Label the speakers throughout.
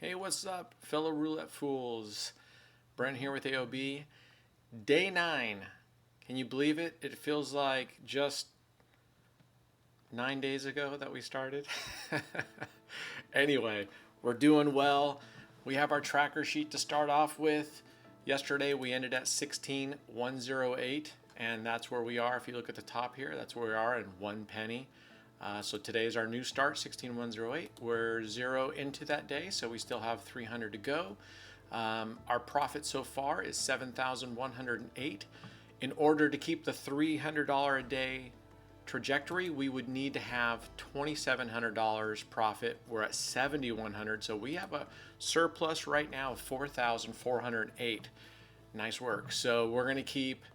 Speaker 1: Hey, what's up, fellow roulette fools? Brent here with AOB. Day 9. Can you believe it? It feels like just 9 days ago that we started. Anyway, we're doing well. We have our tracker sheet to start off with. Yesterday we ended at 16,108, and that's where we are. If you look at the top here, that's where we are in 1 penny. So today is our new start, 16,108. We're 0 into that day, so we still have 300 to go. Our profit so far is 7,108. In order to keep the $300 a day trajectory, we would need to have $2,700 profit. We're at 7,100, so we have a surplus right now of 4,408. Nice work. So we're going to keep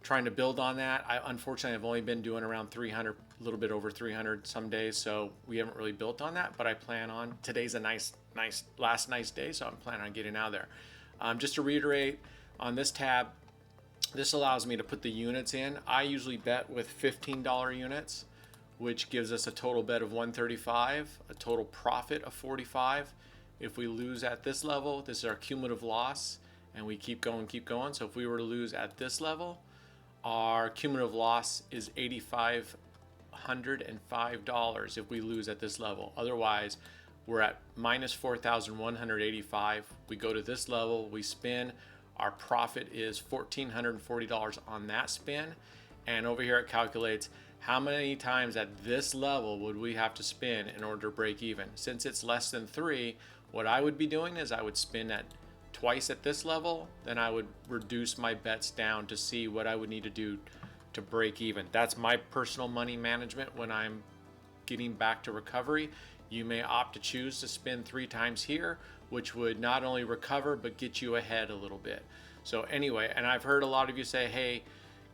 Speaker 1: trying to build on that. Unfortunately, I've only been doing around 300, a little bit over 300 some days, so we haven't really built on that, but I plan on. Today's a nice day, so I'm planning on getting out of there. Just to reiterate, on this tab, this allows me to put the units in. I usually bet with $15 units, which gives us a total bet of 135, a total profit of 45. If we lose at this level, this is our cumulative loss, and we keep going. So if we were to lose at this level, our cumulative loss is $8,505 if we lose at this level. Otherwise, we're at minus 4,185. We go to this level, we spin. Our profit is $1,440 on that spin. And over here it calculates how many times at this level would we have to spin in order to break even. Since it's less than 3, what I would be doing is I would spin at twice at this level, then I would reduce my bets down to see what I would need to do to break even. That's my personal money management when I'm getting back to recovery. You may opt to choose to spin 3 times here, which would not only recover but get you ahead a little bit. So anyway, and I've heard a lot of you say, hey,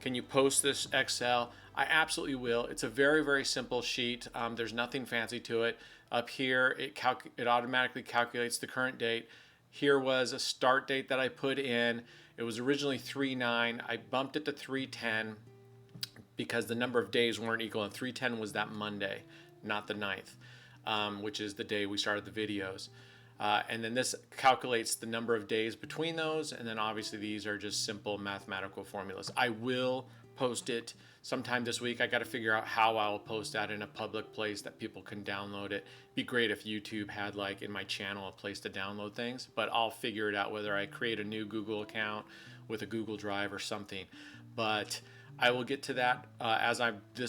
Speaker 1: can you post this Excel? I absolutely will. It's a very, very simple sheet. There's nothing fancy to it. Up here, it automatically calculates the current date. Here was a start date that I put in. It was originally 3/9. I bumped it to 3/10 because the number of days weren't equal, and 3/10 was that Monday, not the 9th, which is the day we started the videos. And then this calculates the number of days between those, and then obviously these are just simple mathematical formulas. I will post it sometime this week. I got to figure out how I'll post that in a public place that people can download it. It'd be great if YouTube had, like in my channel, a place to download things, but I'll figure it out whether I create a new Google account with a Google Drive or something. But I will get to that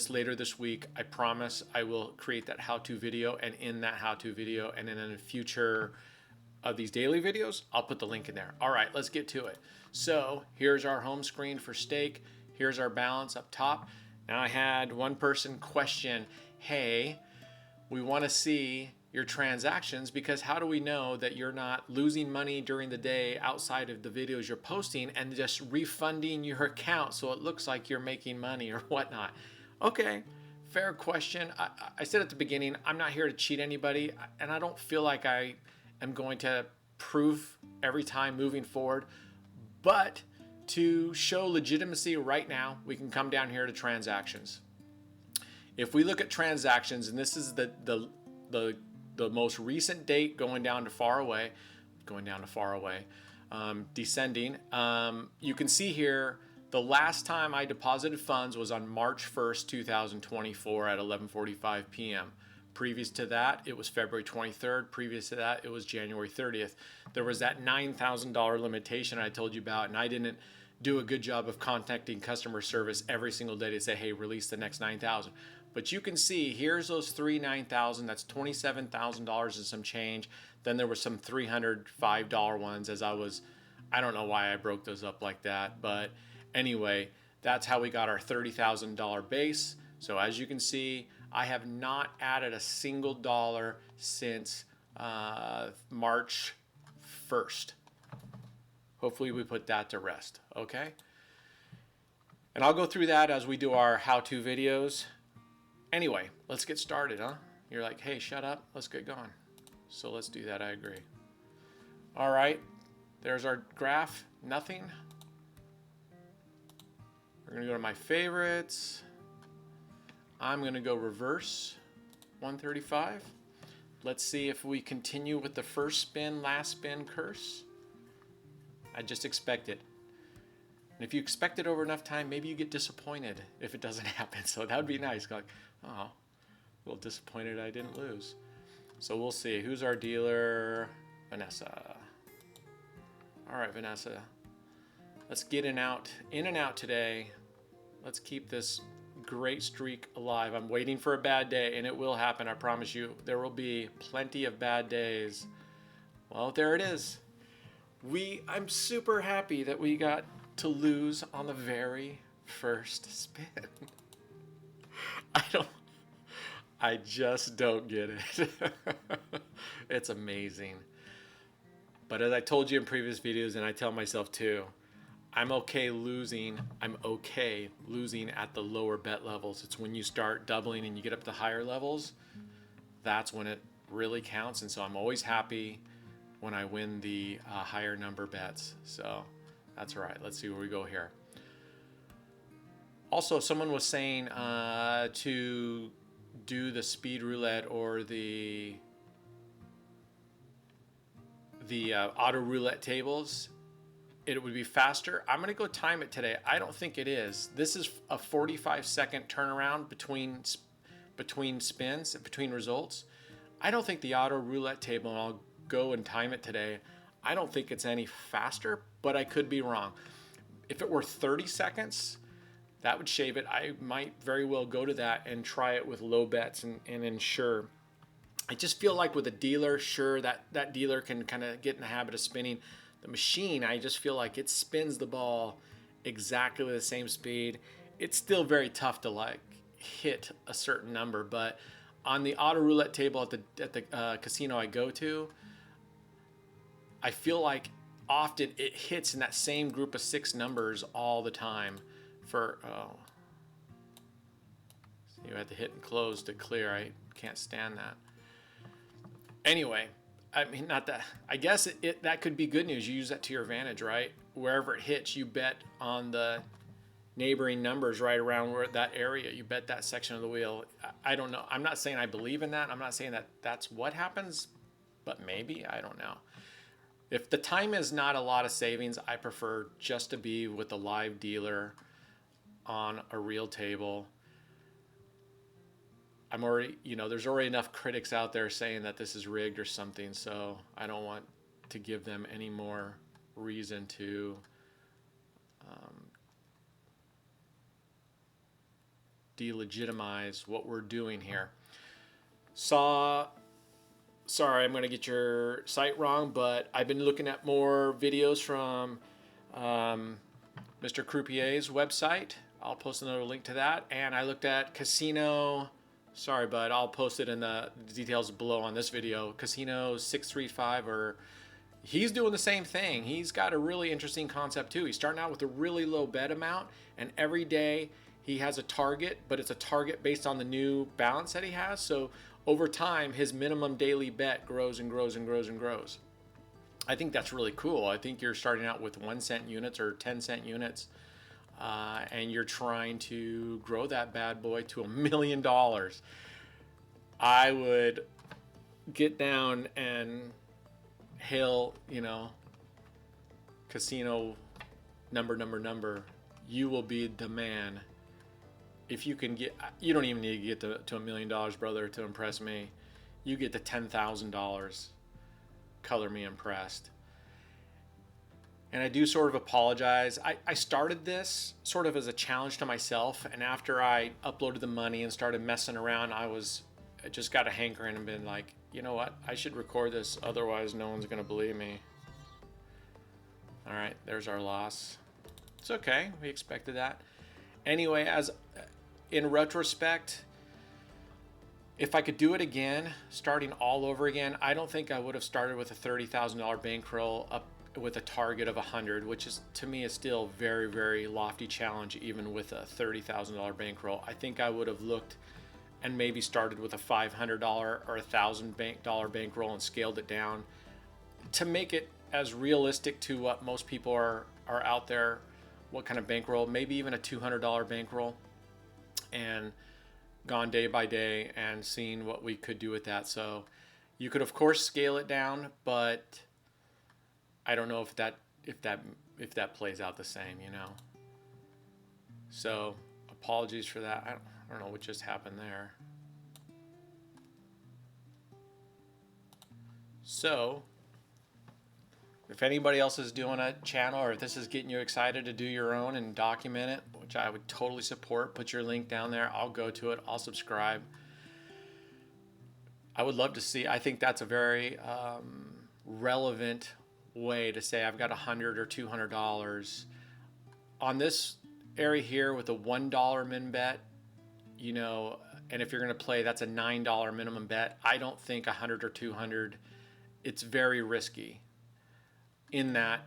Speaker 1: later this week. I promise I will create that how-to video, and in that how-to video and in a future of these daily videos, I'll put the link in there. All right, let's get to it. So here's our home screen for stake. Here's our balance up top. Now I had one person question, hey, we want to see your transactions, because how do we know that you're not losing money during the day outside of the videos you're posting and just refunding your account so it looks like you're making money or whatnot? Okay, fair question. I said at the beginning, I'm not here to cheat anybody, and I don't feel like I am going to prove every time moving forward, but to show legitimacy right now, we can come down here to transactions. If we look at transactions, and this is the most recent date going down to far away, descending, you can see here the last time I deposited funds was on March 1st, 2024 at 11:45 p.m. Previous to that, it was February 23rd. Previous to that, it was January 30th. There was that $9,000 limitation I told you about, and I didn't do a good job of contacting customer service every single day to say, hey, release the next 9,000. But you can see, here's those 9,000. That's $27,000 and some change. Then there were some $305 ones I don't know why I broke those up like that. But anyway, that's how we got our $30,000 base. So as you can see, I have not added a single dollar since March 1st. Hopefully we put that to rest, okay? And I'll go through that as we do our how-to videos. Anyway, let's get started, huh? You're like, hey, shut up, let's get going. So let's do that, I agree. All right, there's our graph, nothing. We're gonna go to my favorites. I'm gonna go reverse 135. let's see if we continue with the first spin, last spin curse. I just expect it. And if you expect it over enough time, maybe you get disappointed if it doesn't happen. So that would be nice. Like, oh, a little disappointed I didn't lose. So we'll see. Who's our dealer? Vanessa. All right, Vanessa. Let's get in and out today. Let's keep this great streak alive. I'm waiting for a bad day, and it will happen. I promise you. There will be plenty of bad days. Well, there it is. I'm super happy that we got to lose on the very first spin. I just don't get it. It's amazing. But as I told you in previous videos, and I tell myself too, I'm okay losing at the lower bet levels. It's when you start doubling and you get up to higher levels, that's when it really counts. And so I'm always happy when I win the higher number bets. So that's right. Let's see where we go here. Also, someone was saying to do the speed roulette or the auto roulette tables, it would be faster. I'm gonna go time it today. I don't think it is. This is a 45-second turnaround between spins, between results. I don't think the auto roulette table, and I'll go and time it today, I don't think it's any faster, but I could be wrong. If it were 30 seconds, that would shave it. I might very well go to that and try it with low bets and ensure. I just feel like with a dealer, sure, that dealer can kind of get in the habit of spinning. The machine, I just feel like it spins the ball exactly the same speed. It's still very tough to like hit a certain number, but on the auto roulette table at the casino I go to, I feel like often it hits in that same group of 6 numbers all the time. So you have to hit and close to clear. I can't stand that. Anyway, I mean, not that. I guess that could be good news. You use that to your advantage, right? Wherever it hits, you bet on the neighboring numbers right around where that area. You bet that section of the wheel. I don't know. I'm not saying I believe in that. I'm not saying that that's what happens, but maybe. I don't know. If the time is not a lot of savings, I prefer just to be with a live dealer on a real table. I'm already, there's already enough critics out there saying that this is rigged or something, so I don't want to give them any more reason to delegitimize what we're doing here. Sorry, I'm going to get your site wrong, but I've been looking at more videos from Mr. Croupier's website. I'll post another link to that. And I looked at Casino, sorry, but I'll post it in the details below on this video. Casino 635, or he's doing the same thing. He's got a really interesting concept too. He's starting out with a really low bet amount, and every day he has a target, but it's a target based on the new balance that he has. So over time, his minimum daily bet grows and grows and grows and grows. I think that's really cool. I think you're starting out with 1 cent units or 10 cent units, and you're trying to grow that bad boy to $1 million. I would get down and hail, casino number. You will be the man. If you can you don't even need to get to $1 million, brother, to impress me. You get to $10,000. Color me impressed. And I do sort of apologize. I started this sort of as a challenge to myself, and after I uploaded the money and started messing around, I just got a hankering and been like, you know what? I should record this, otherwise no one's gonna believe me. All right, there's our loss. It's okay, we expected that. Anyway, in retrospect, if I could do it again, starting all over again, I don't think I would have started with a $30,000 bankroll up with a target of 100, which is, to me, is still very, very lofty challenge, even with a $30,000 bankroll. I think I would have looked and maybe started with a $500 or $1,000 bankroll and scaled it down to make it as realistic to what most people are out there. What kind of bankroll? Maybe even a $200 bankroll, and gone day by day and seeing what we could do with that. So You could of course scale it down, but I don't know if that plays out the same, you know. So apologies for that. I don't know what just happened there. So if anybody else is doing a channel, or if this is getting you excited to do your own and document it, which I would totally support, put your link down there. I'll go to it. I'll subscribe. I would love to see. I think that's a very relevant way to say I've got $100 or $200 on this area here with a $1 min bet, you know, and if you're going to play, that's a $9 minimum bet. I don't think 100 or 200, it's very risky in that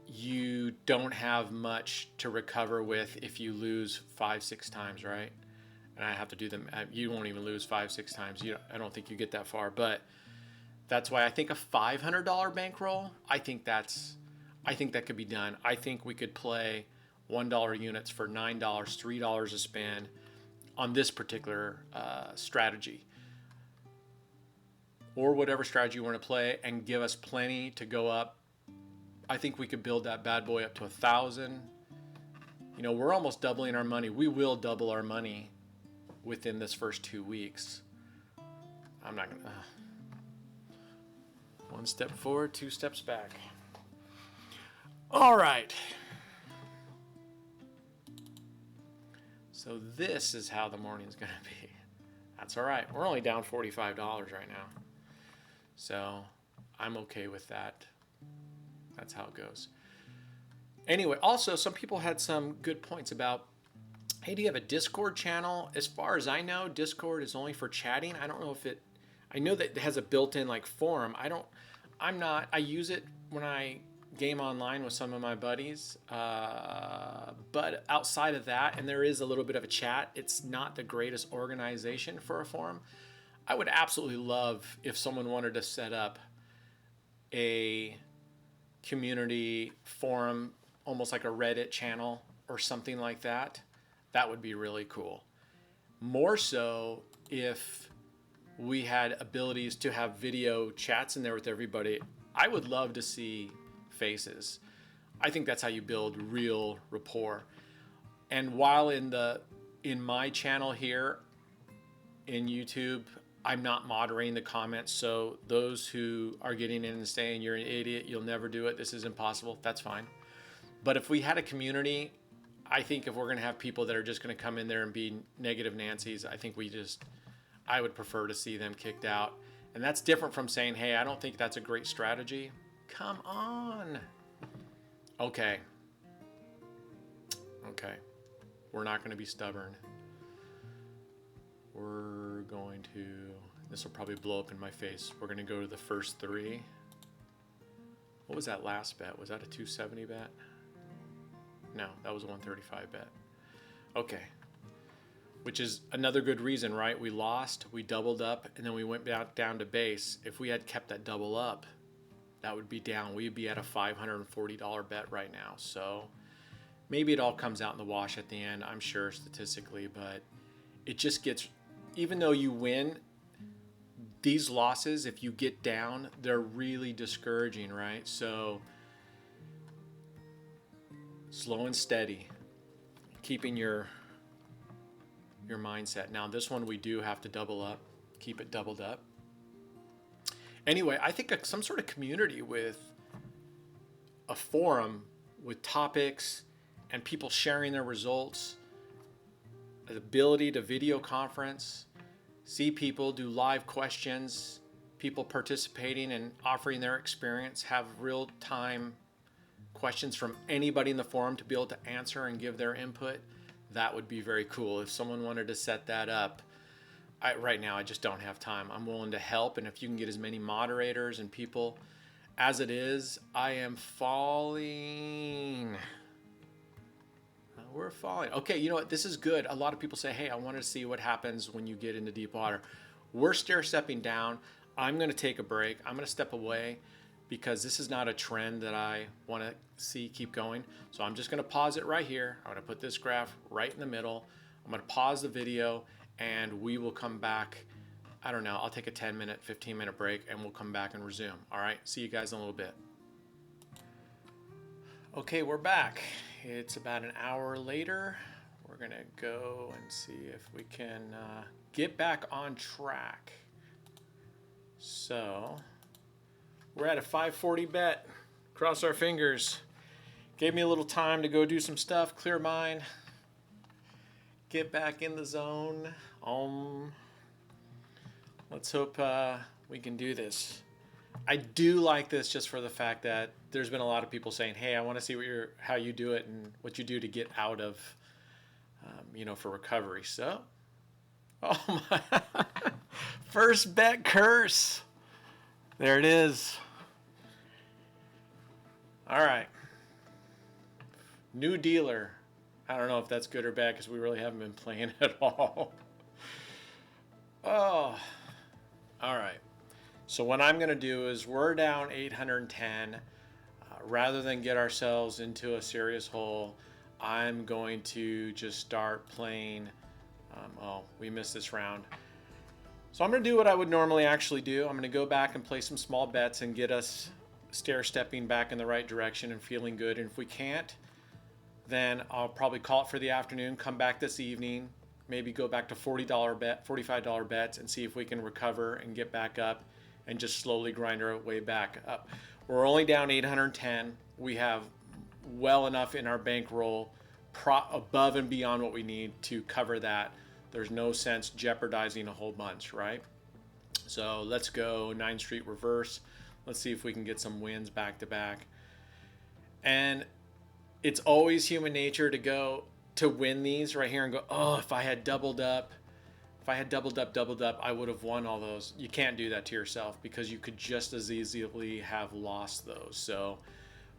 Speaker 1: you don't have much to recover with if you lose 5-6 times, right? And I have to do them. You won't even lose 5-6 times. I don't think you get that far, but that's why I think a $500 bankroll, I think that could be done. I think we could play $1 units for $9, $3 a spin on this particular strategy, or whatever strategy you want to play, and give us plenty to go up. I think we could build that bad boy up to 1,000. You know, we're almost doubling our money. We will double our money within this first 2 weeks. I'm not gonna. One step forward, 2 steps back. All right. So this is how the morning's gonna be. That's all right. We're only down $45 right now. So I'm okay with that. That's how it goes. Anyway, also some people had some good points about, hey, do you have a Discord channel? As far as I know, Discord is only for chatting. I don't know if I know that it has a built-in like forum. I use it when I game online with some of my buddies. But outside of that, and there is a little bit of a chat, it's not the greatest organization for a forum. I would absolutely love if someone wanted to set up a community forum, almost like a Reddit channel or something like that. That would be really cool. More so if we had abilities to have video chats in there with everybody. I would love to see faces. I think that's how you build real rapport. And while in my channel here in YouTube, I'm not moderating the comments, so those who are getting in and saying you're an idiot, you'll never do it, this is impossible, that's fine. But if we had a community, I think if we're going to have people that are just going to come in there and be negative Nancy's, I would prefer to see them kicked out. And that's different from saying, hey, I don't think that's a great strategy. Come on. Okay. We're not going to be stubborn. We're going to, this will probably blow up in my face. We're going to go to the first 3. What was that last bet? Was that a 270 bet? No, that was a 135 bet. Okay. Which is another good reason, right? We lost, we doubled up, and then we went back down to base. If we had kept that double up, that would be down. We'd be at a $540 bet right now. So maybe it all comes out in the wash at the end, I'm sure, statistically, but it just gets, even though you win, these losses, if you get down, they're really discouraging, right? So slow and steady, keeping your mindset. Now this one we do have to double up, keep it doubled up. Anyway, I think some sort of community with a forum with topics and people sharing their results, the ability to video conference, see people, do live questions, people participating and offering their experience, have real-time questions from anybody in the forum to be able to answer and give their input. That would be very cool. If someone wanted to set that up, right now I just don't have time. I'm willing to help, and if you can get as many moderators and people as it is, I am falling. We're falling. Okay, you know what? This is good. A lot of people say, hey, I want to see what happens when you get into deep water. We're stair-stepping down. I'm going to take a break. I'm going to step away because this is not a trend that I want to see keep going. So I'm just going to pause it right here. I'm going to put this graph right in the middle. I'm going to pause the video, and we will come back I don't know, I'll take a 10-minute, 15-minute break and we'll come back and resume. All right, see you guys in a little bit. Okay, we're back. It's about an hour later. We're gonna go and see if we can get back on track. So we're at a 540 bet. Cross our fingers. Gave me a little time to go do some stuff, clear mind, get back in the zone. Let's hope we can do this. I do like this just for the fact that there's been a lot of people saying, hey, I want to see how you do it and what you do to get out of, for recovery. So, oh my, first bet curse. There it is. All right. New dealer. I don't know if that's good or bad because we really haven't been playing at all. Oh, all right. So what I'm going to do is we're down 810. Rather than get ourselves into a serious hole, I'm going to just start playing. We missed this round. So I'm going to do what I would normally actually do. I'm going to go back and play some small bets and get us stair-stepping back in the right direction and feeling good. And if we can't, then I'll probably call it for the afternoon, come back this evening, maybe go back to $45 bets and see if we can recover and get back up and just slowly grind our way back up. We're only down 810. We have well enough in our bankroll above and beyond what we need to cover that. There's no sense jeopardizing a whole bunch, right? So let's go 9th Street reverse. Let's see if we can get some wins back to back. And it's always human nature to go to win these right here and go, oh, if I had doubled up, I would have won all those. You can't do that to yourself because you could just as easily have lost those. So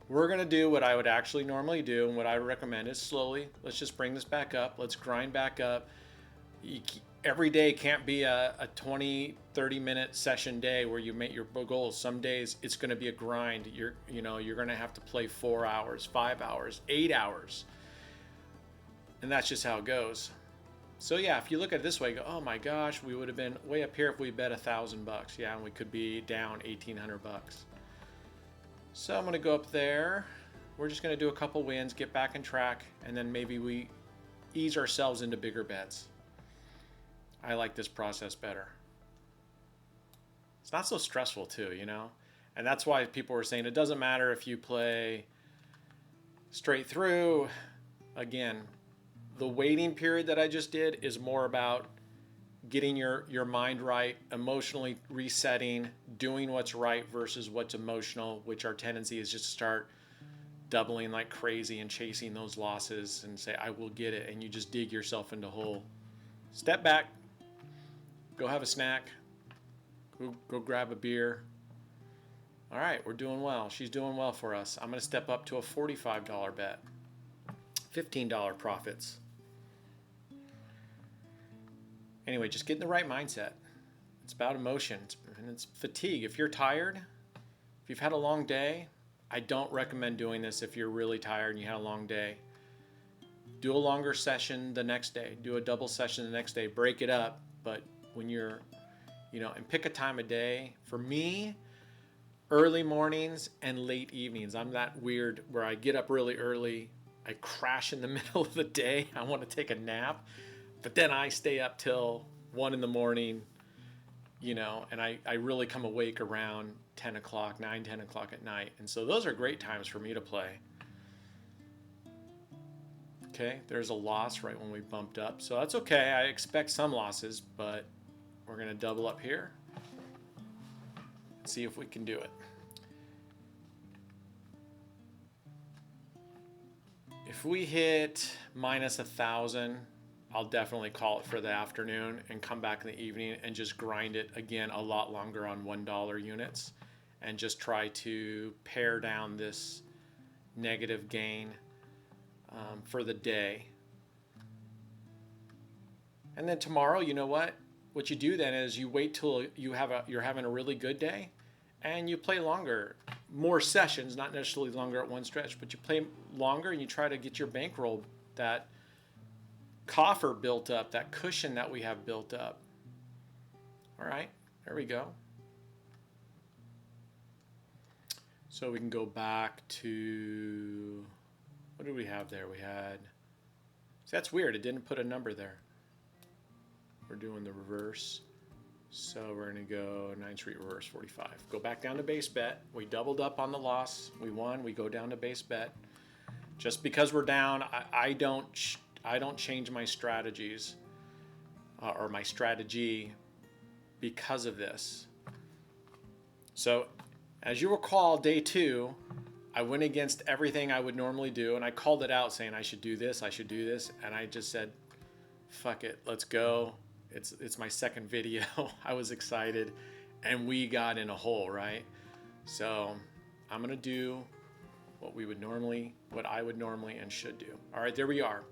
Speaker 1: we're going to do what I would actually normally do, and what I would recommend is slowly. Let's just bring this back up. Let's grind back up. Every day can't be a 20, 30-minute session day where you make your goals. Some days it's going to be a grind. You're going to have to play 4 hours, 5 hours, 8 hours. And that's just how it goes. So yeah, if you look at it this way, go, oh my gosh, we would have been way up here if we bet $1,000. Yeah, and we could be down $1,800. So I'm going to go up there. We're just going to do a couple wins, get back on track, and then maybe we ease ourselves into bigger bets. I like this process better. It's not so stressful too, And that's why people were saying it doesn't matter if you play straight through. Again, the waiting period that I just did is more about getting your mind right, emotionally resetting, doing what's right versus what's emotional, which our tendency is just to start doubling like crazy and chasing those losses and say, I will get it. And you just dig yourself into a hole. Step back, go have a snack, go grab a beer. All right, we're doing well. She's doing well for us. I'm going to step up to a $45 bet, $15 profits. Anyway, just get in the right mindset. It's about emotion and it's fatigue. If you're tired, if you've had a long day, I don't recommend doing this if you're really tired and you had a long day. Do a longer session the next day. Do a double session the next day. Break it up. But when you're, and pick a time of day. For me, early mornings and late evenings. I'm that weird where I get up really early. I crash in the middle of the day. I want to take a nap. But then I stay up till 1 in the morning, and I really come awake around 10 o'clock, 9, 10 o'clock at night. And so those are great times for me to play. Okay, there's a loss right when we bumped up. So that's okay. I expect some losses, but we're going to double up here. See if we can do it. If we hit minus 1,000, I'll definitely call it for the afternoon and come back in the evening and just grind it again a lot longer on $1 units and just try to pare down this negative gain for the day. And then tomorrow, you know what? What you do then is you wait till you're having a really good day and you play longer, more sessions, not necessarily longer at one stretch, but you play longer and you try to get your bankroll, that coffer built up, that cushion that we have built up. All right, there we go. So we can go back to, what do we have there? We had, see, that's weird. It didn't put a number there. We're doing the reverse. So we're gonna go 9th Street reverse 45. Go back down to base bet. We doubled up on the loss. We won. We go down to base bet. Just because we're down, I don't change my strategies or my strategy because of this. So as you recall, day 2, I went against everything I would normally do, and I called it out saying I should do this, and I just said, fuck it, let's go. It's my second video. I was excited, and we got in a hole, right? So I'm gonna do what I would normally and should do. All right, there we are.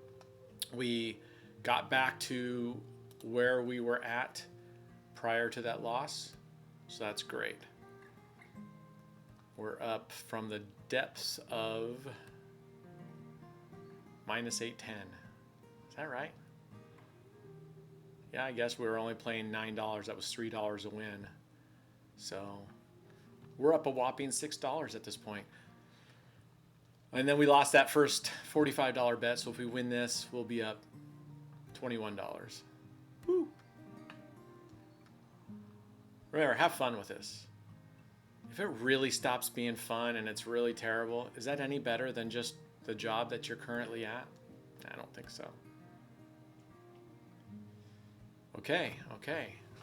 Speaker 1: We got back to where we were at prior to that loss, so that's great. We're up from the depths of minus 810. Is that right? Yeah, I guess we were only playing $9. That was $3 a win. So we're up a whopping $6 at this point. And then we lost that first $45 bet. So if we win this, we'll be up $21. Woo. Remember, have fun with this. If it really stops being fun and it's really terrible, is that any better than just the job that you're currently at? I don't think so. Okay.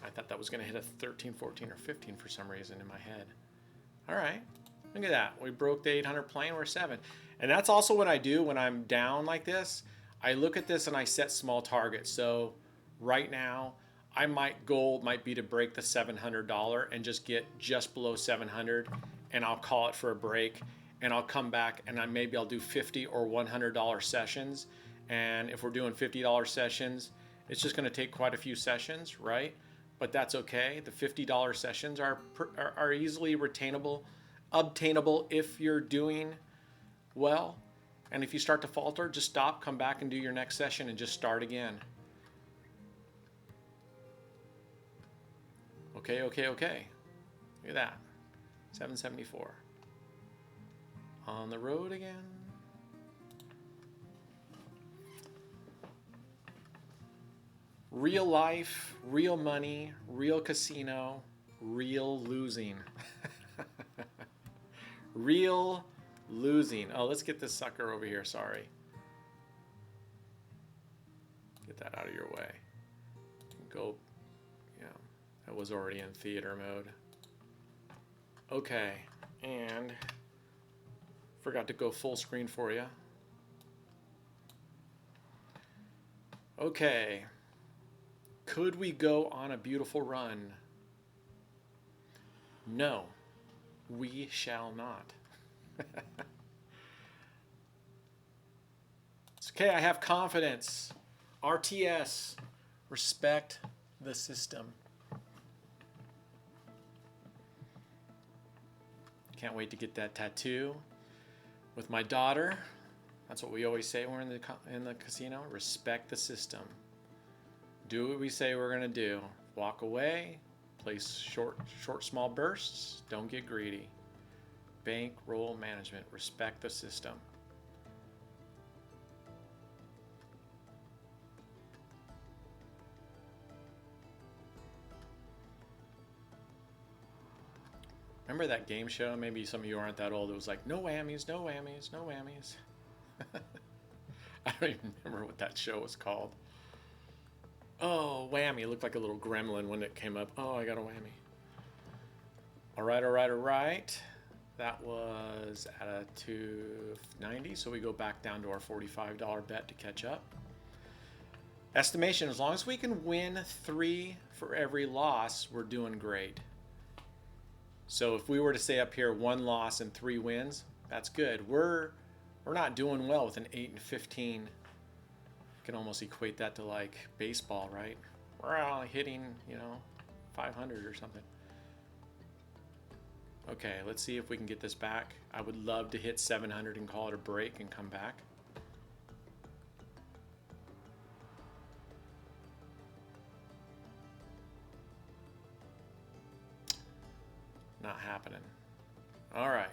Speaker 1: I thought that was going to hit a 13, 14, or 15 for some reason in my head. All right. Look at that. We broke the 800 plane. We're 7. And that's also what I do when I'm down like this. I look at this and I set small targets. So right now, goal might be to break the $700 and just get just below 700, and I'll call it for a break, and I'll come back and maybe I'll do $50 or $100 sessions. And if we're doing $50 sessions, it's just going to take quite a few sessions, right? But that's okay. The $50 sessions are easily obtainable if you're doing well. And if you start to falter, just stop, come back and do your next session and just start again. Okay. Look at that. 774. On the road again. Real life, real money, real casino, real losing. Real losing. Oh, let's get this sucker over here. Sorry. Get that out of your way. Go. Yeah, that was already in theater mode. Okay, and forgot to go full screen for you. Okay. Could we go on a beautiful run? No, we shall not. It's okay, I have confidence. RTS, respect the system. Can't wait to get that tattoo with my daughter. That's what we always say when we're in the casino. Respect the system. Do what we say we're gonna do. Walk away, play short, small bursts. Don't get greedy. Bankroll management. Respect the system. Remember that game show? Maybe some of you aren't that old. It was like, no whammies, no whammies, no whammies. I don't even remember what that show was called. Oh, whammy. It looked like a little gremlin when it came up. Oh, I got a whammy. All right. That was at a 290, so we go back down to our $45 bet to catch up. Estimation, as long as we can win 3 for every loss, we're doing great. So if we were to say up here 1 loss and 3 wins, that's good. We're not doing well with an 8 and 15. You can almost equate that to like baseball, right? We're only hitting, 500 or something. Okay, let's see if we can get this back. I would love to hit 700 and call it a break and come back. Not happening. All right.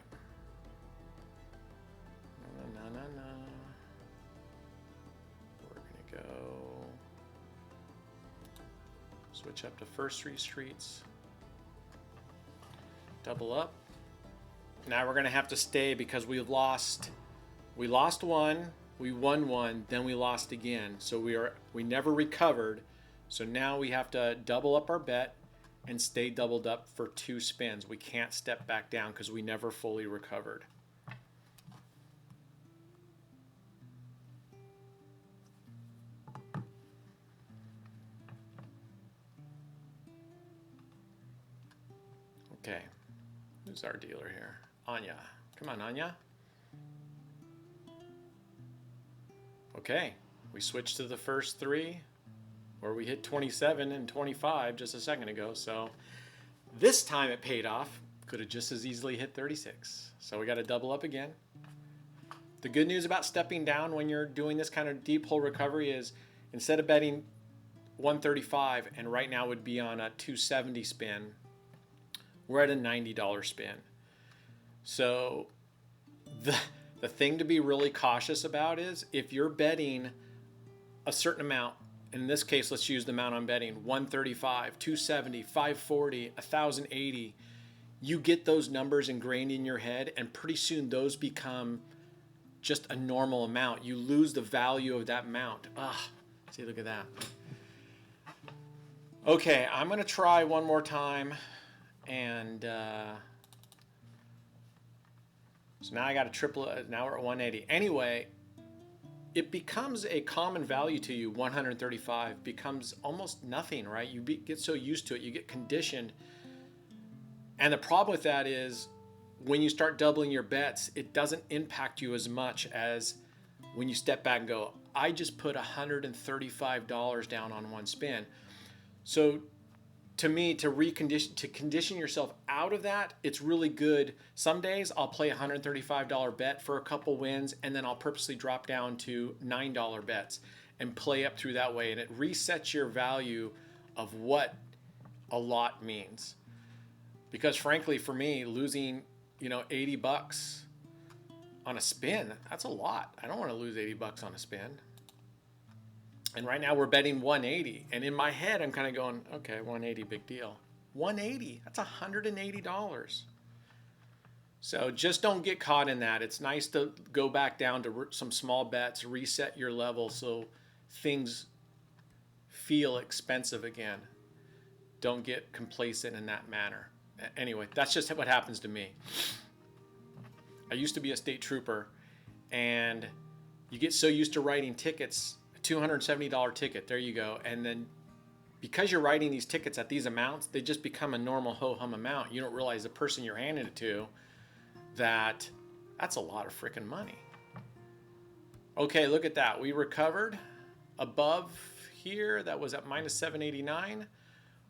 Speaker 1: No. We're gonna go switch up to first three streets. Double up. Now we're gonna have to stay because we lost one, we won one, then we lost again. So we never recovered. So now we have to double up our bet and stay doubled up for 2 spins. We can't step back down because we never fully recovered. Okay, who's our dealer here? Anya. Come on, Anya. Okay, we switched to the first 3, where we hit 27 and 25 just a second ago. So this time it paid off. Could have just as easily hit 36. So we got to double up again. The good news about stepping down when you're doing this kind of deep hole recovery is instead of betting 135 and right now would be on a 270 spin, we're at a $90 spin. So the thing to be really cautious about is if you're betting a certain amount, in this case, let's use the amount I'm betting, 135, 270, 540, 1080, you get those numbers ingrained in your head and pretty soon those become just a normal amount. You lose the value of that amount. See, look at that. Okay, I'm gonna try one more time and so now I got a triple, now we're at 180. Anyway, it becomes a common value to you. 135 becomes almost nothing, right? You get so used to it, you get conditioned. And the problem with that is when you start doubling your bets, it doesn't impact you as much as when you step back and go, I just put $135 down on one spin. So to me, to condition yourself out of that, it's really good. Some days I'll play a $135 bet for a couple wins, and then I'll purposely drop down to $9 bets and play up through that way. And it resets your value of what a lot means. Because frankly, for me, losing, $80 on a spin, that's a lot. I don't want to lose $80 on a spin. And right now we're betting 180. And in my head, I'm kind of going, okay, 180, big deal. 180, that's $180. So just don't get caught in that. It's nice to go back down to some small bets, reset your level so things feel expensive again. Don't get complacent in that manner. Anyway, that's just what happens to me. I used to be a state trooper, and you get so used to writing tickets, a $270 ticket, there you go. And then because you're writing these tickets at these amounts, they just become a normal ho-hum amount. You don't realize the person you're handing it to that's a lot of freaking money. Okay, look at that. We recovered above here. That was at minus 789.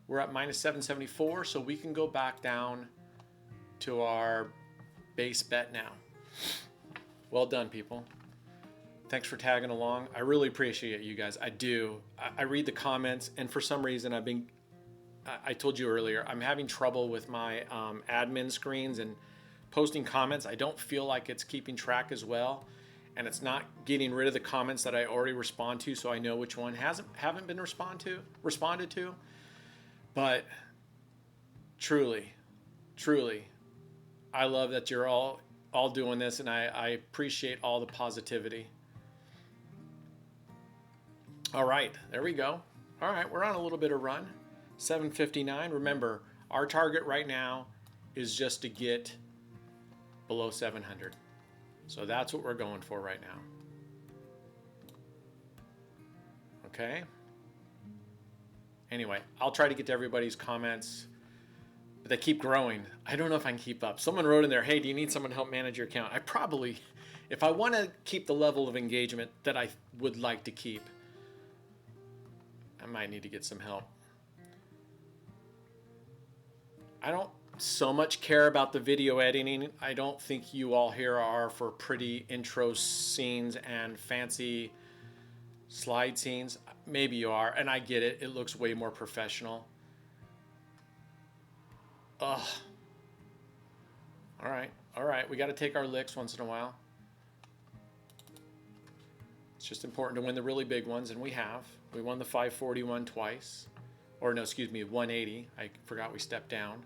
Speaker 1: We're at minus 774, so we can go back down to our base bet now. Well done, people. Thanks for tagging along. I really appreciate you guys. I do. I read the comments, and for some reason I told you earlier, I'm having trouble with my admin screens and posting comments. I don't feel like it's keeping track as well, and it's not getting rid of the comments that I already respond to, so I know which one haven't been responded to. But truly, I love that you're all doing this, and I appreciate all the positivity. All right, there we go. All right, we're on a little bit of run. 759. Remember, our target right now is just to get below 700. So that's what we're going for right now. Okay. Anyway, I'll try to get to everybody's comments, but they keep growing. I don't know if I can keep up. Someone wrote in there, hey, do you need someone to help manage your account? I probably, if I want to keep the level of engagement that I would like to keep, I might need to get some help. I don't so much care about the video editing. I don't think you all here are for pretty intro scenes and fancy slide scenes. Maybe you are, and I get it. It looks way more professional. Ugh. All right. We got to take our licks once in a while. It's just important to win the really big ones, and we have. We won the 541 twice. Or no, excuse me, 180. I forgot we stepped down.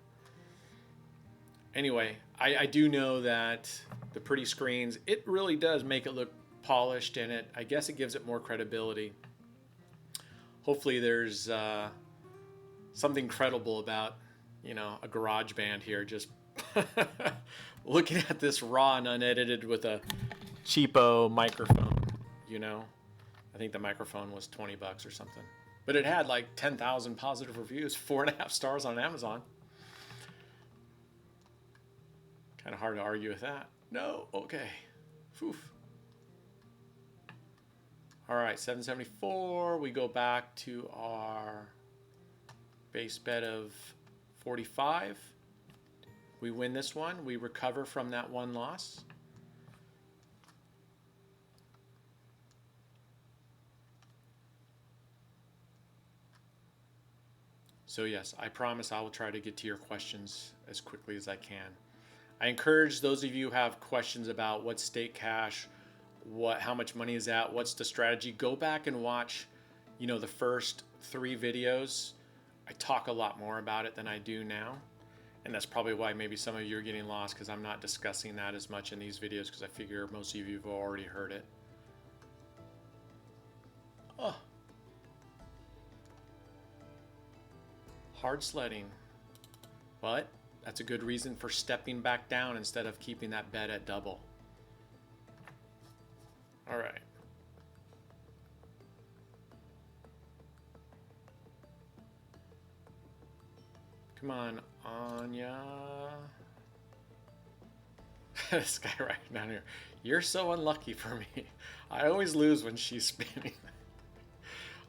Speaker 1: Anyway, I do know that the pretty screens, it really does make it look polished, and I guess it gives it more credibility. Hopefully there's something credible about, you know, a garage band here, just looking at this raw and unedited with a cheapo microphone, you know. I think the microphone was 20 bucks or something, but it had like 10,000 positive reviews, 4.5 stars on Amazon. Kind of hard to argue with that. No, okay. Phew. All right, 774. We go back to our base bet of 45. We win this one. We recover from that one loss. So yes, I promise I will try to get to your questions as quickly as I can. I encourage those of you who have questions about what stake cash, how much money is that, what's the strategy, go back and watch, you know, the first 3 videos. I talk a lot more about it than I do now. And that's probably why maybe some of you are getting lost, because I'm not discussing that as much in these videos, because I figure most of you have already heard it. Oh. Hard sledding. But that's a good reason for stepping back down instead of keeping that bet at double. All right. Come on, Anya. This guy right down here. You're so unlucky for me. I always lose when she's spinning.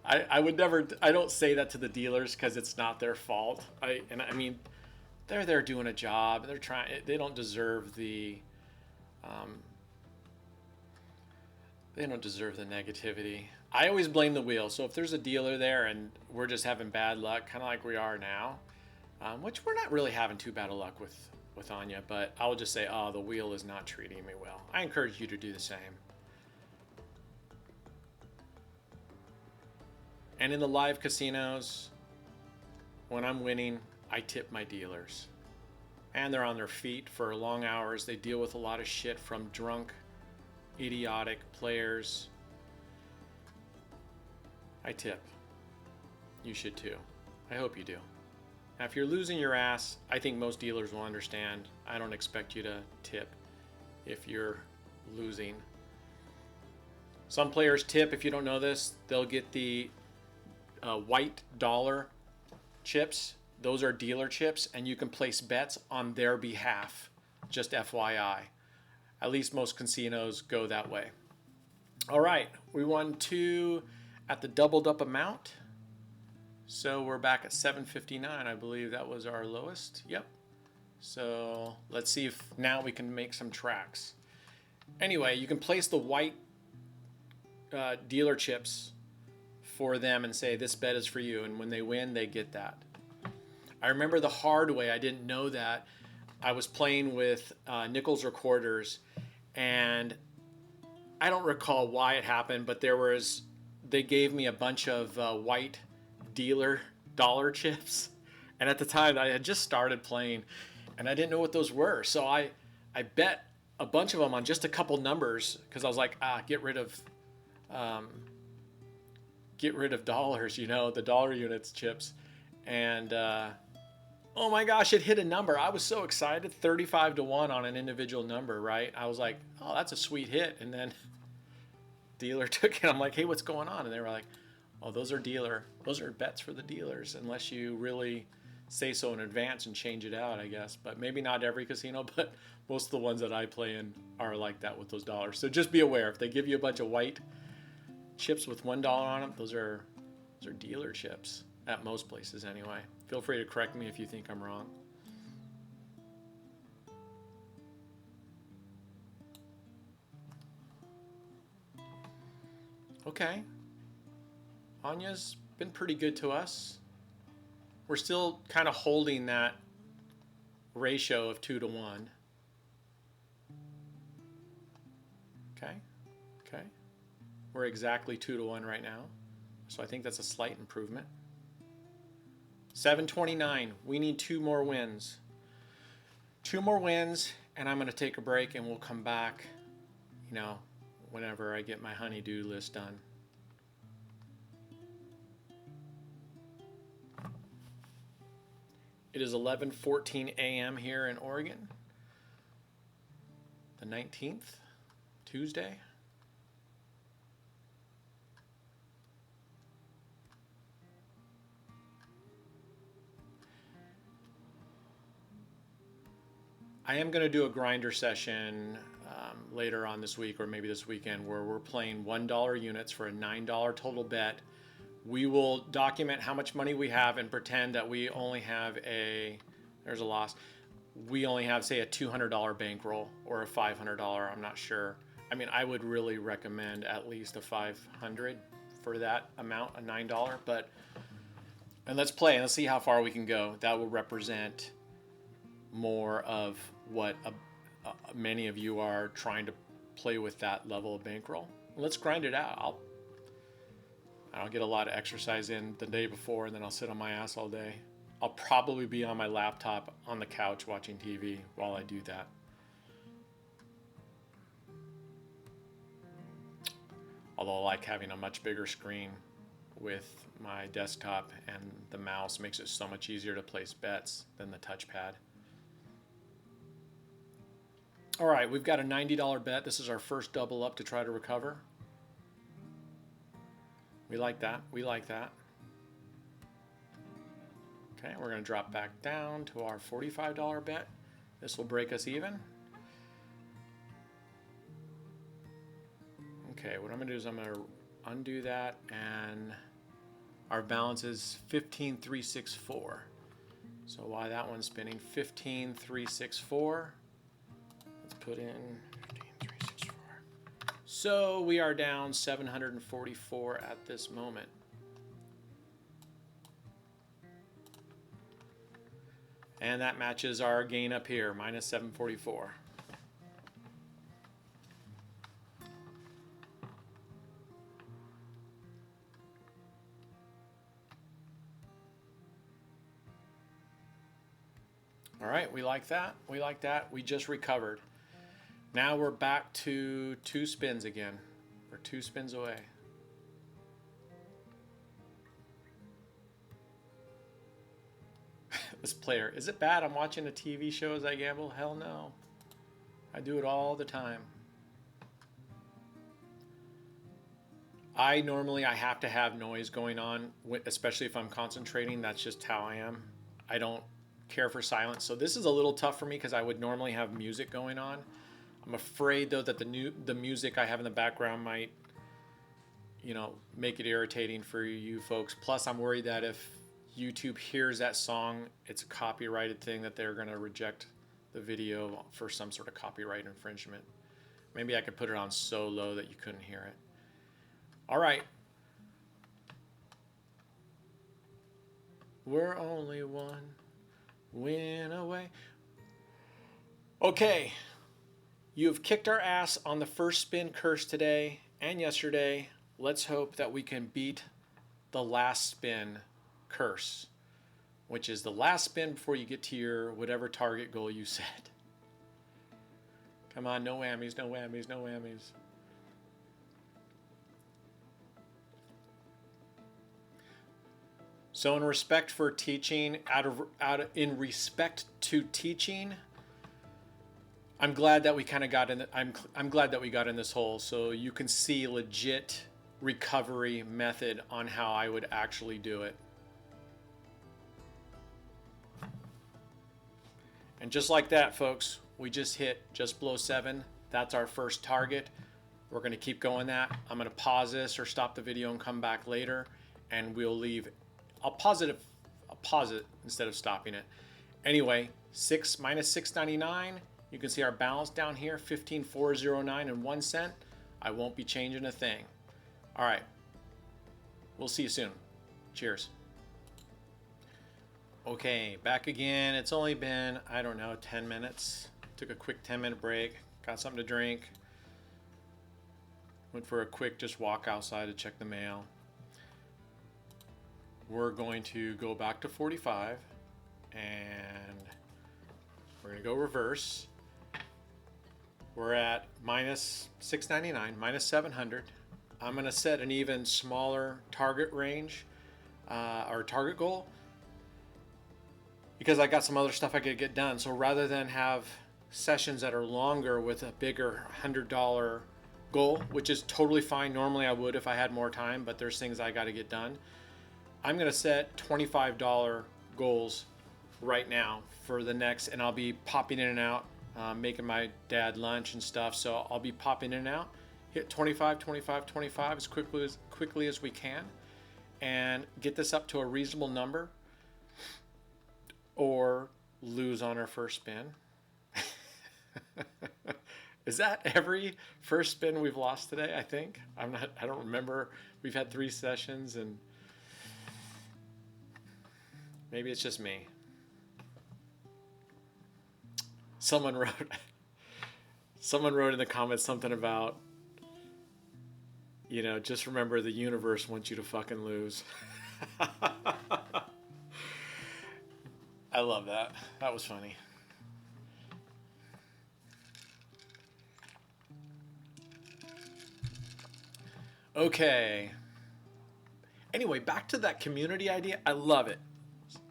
Speaker 1: I would never, I don't say that to the dealers because it's not their fault. I mean, they're there doing a job. They're trying, they don't deserve the, they don't deserve the negativity. I always blame the wheel. So if there's a dealer there and we're just having bad luck, kind of like we are now, which we're not really having too bad of luck with Anya, but I will just say, oh, the wheel is not treating me well. I encourage you to do the same. And in the live casinos, when I'm winning, I tip my dealers. And they're on their feet for long hours. They deal with a lot of shit from drunk, idiotic players. I tip. You should too. I hope you do. Now, if you're losing your ass, I think most dealers will understand. I don't expect you to tip if you're losing. Some players tip, if you don't know this, they'll get the white dollar chips. Those are dealer chips, and you can place bets on their behalf. Just FYI. At least most casinos go that way. All right, we won 2 at the doubled up amount. So we're back at 759. I believe that was our lowest. Yep. So let's see if now we can make some tracks. Anyway, you can place the white dealer chips for them and say, this bet is for you. And when they win, they get that. I remember the hard way. I didn't know that. I was playing with Nichols recorders, and I don't recall why it happened, but they gave me a bunch of white dealer dollar chips. And at the time, I had just started playing, and I didn't know what those were. So I bet a bunch of them on just a couple numbers, because I was like, get rid of dollars, you know, the dollar units chips. And oh my gosh, it hit a number. I was so excited, 35-1 on an individual number, right? I was like, oh, that's a sweet hit. And then dealer took it. I'm like, hey, what's going on? And they were like, oh, those are bets for the dealers, unless you really say so in advance and change it out, I guess. But maybe not every casino, but most of the ones that I play in are like that with those dollars. So just be aware, if they give you a bunch of white chips with $1 on them, those are dealer chips at most places anyway. Feel free to correct me if you think I'm wrong. Okay. Anya's been pretty good to us. We're still kind of holding that ratio of 2-1. We're exactly 2-1 right now. So I think that's a slight improvement. 729. We need 2 more wins. 2 more wins, and I'm going to take a break, and we'll come back, you know, whenever I get my honey-do list done. It is 11:14 a.m. here in Oregon, the 19th, Tuesday. I am going to do a grinder session later on this week or maybe this weekend where we're playing $1 units for a $9 total bet. We will document how much money we have and pretend that we only have there's a loss. We only have, say, a $200 bankroll or a $500. I'm not sure. I mean, I would really recommend at least a $500 for that amount, a $9. And let's play and let's see how far we can go. That will represent more of what many of you are trying to play with, that level of bankroll. Let's grind it out. I'll get a lot of exercise in the day before, and then I'll sit on my ass all day. I'll probably be on my laptop on the couch watching TV while I do that. Although I like having a much bigger screen with my desktop, and the mouse makes it so much easier to place bets than the touchpad. All right, we've got a $90 bet. This is our first double up to try to recover. We like that. We like that. Okay, we're going to drop back down to our $45 bet. This will break us even. Okay, what I'm going to do is I'm going to undo that, and our balance is 15,364. So while that one's spinning, 15,364. Let's put in 15,364. So we are down 744 at this moment. And that matches our gain up here, minus 744. All right, we like that. We like that. We just recovered. Now we're back to 2 spins again. We're 2 spins away. This player, is it bad I'm watching a TV show as I gamble? Hell no. I do it all the time. I have to have noise going on, especially if I'm concentrating. That's just how I am. I don't care for silence. So this is a little tough for me because I would normally have music going on. I'm afraid though that the music I have in the background might, make it irritating for you folks. Plus I'm worried that if YouTube hears that song, it's a copyrighted thing, that they're going to reject the video for some sort of copyright infringement. Maybe I could put it on so low that you couldn't hear it. All right. We're only 1 win away. Okay. You have kicked our ass on the first spin curse today and yesterday. Let's hope that we can beat the last spin curse, which is the last spin before you get to your whatever target goal you set. Come on, no whammies, no whammies, no whammies. So in respect for teaching, in respect to teaching, I'm glad that we kind of got in. I'm glad that we got in this hole, so you can see legit recovery method on how I would actually do it. And just like that, folks, we just hit just below 7. That's our first target. We're going to keep going that. I'm going to pause this or stop the video and come back later, and we'll leave. I'll pause it instead of stopping it. Anyway, minus 699. You can see our balance down here, 15,409 and 1 cent. I won't be changing a thing. All right. We'll see you soon. Cheers. Okay, back again. It's only been, 10 minutes. Took a quick 10-minute break. Got something to drink. Went for a quick just walk outside to check the mail. We're going to go back to 45 and we're going to go reverse. We're at minus 699, minus 700. I'm going to set an even smaller target range or target goal because I got some other stuff I could get done. So rather than have sessions that are longer with a bigger $100 goal, which is totally fine. Normally I would if I had more time, but there's things I got to get done. I'm going to set $25 goals right now for the next, and I'll be popping in and out, making my dad lunch and stuff. So I'll be popping in and out, hit 25, 25, 25 as quickly as we can, and get this up to a reasonable number, or lose on our first spin. Is that every first spin we've lost today? I think I don't remember. We've had 3 sessions, and maybe it's just me. Someone wrote in the comments something about, just remember the universe wants you to fucking lose. I love that. That was funny. Okay. Anyway, back to that community idea. I love it.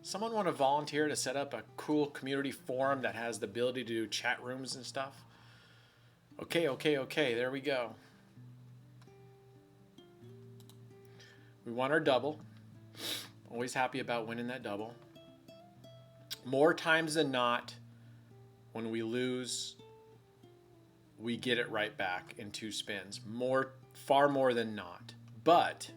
Speaker 1: Someone want to volunteer to set up a cool community forum that has the ability to do chat rooms and stuff? Okay. There we go. We want our double. Always happy about winning that double. More times than not, when we lose, we get it right back in 2 spins. Far more than not. But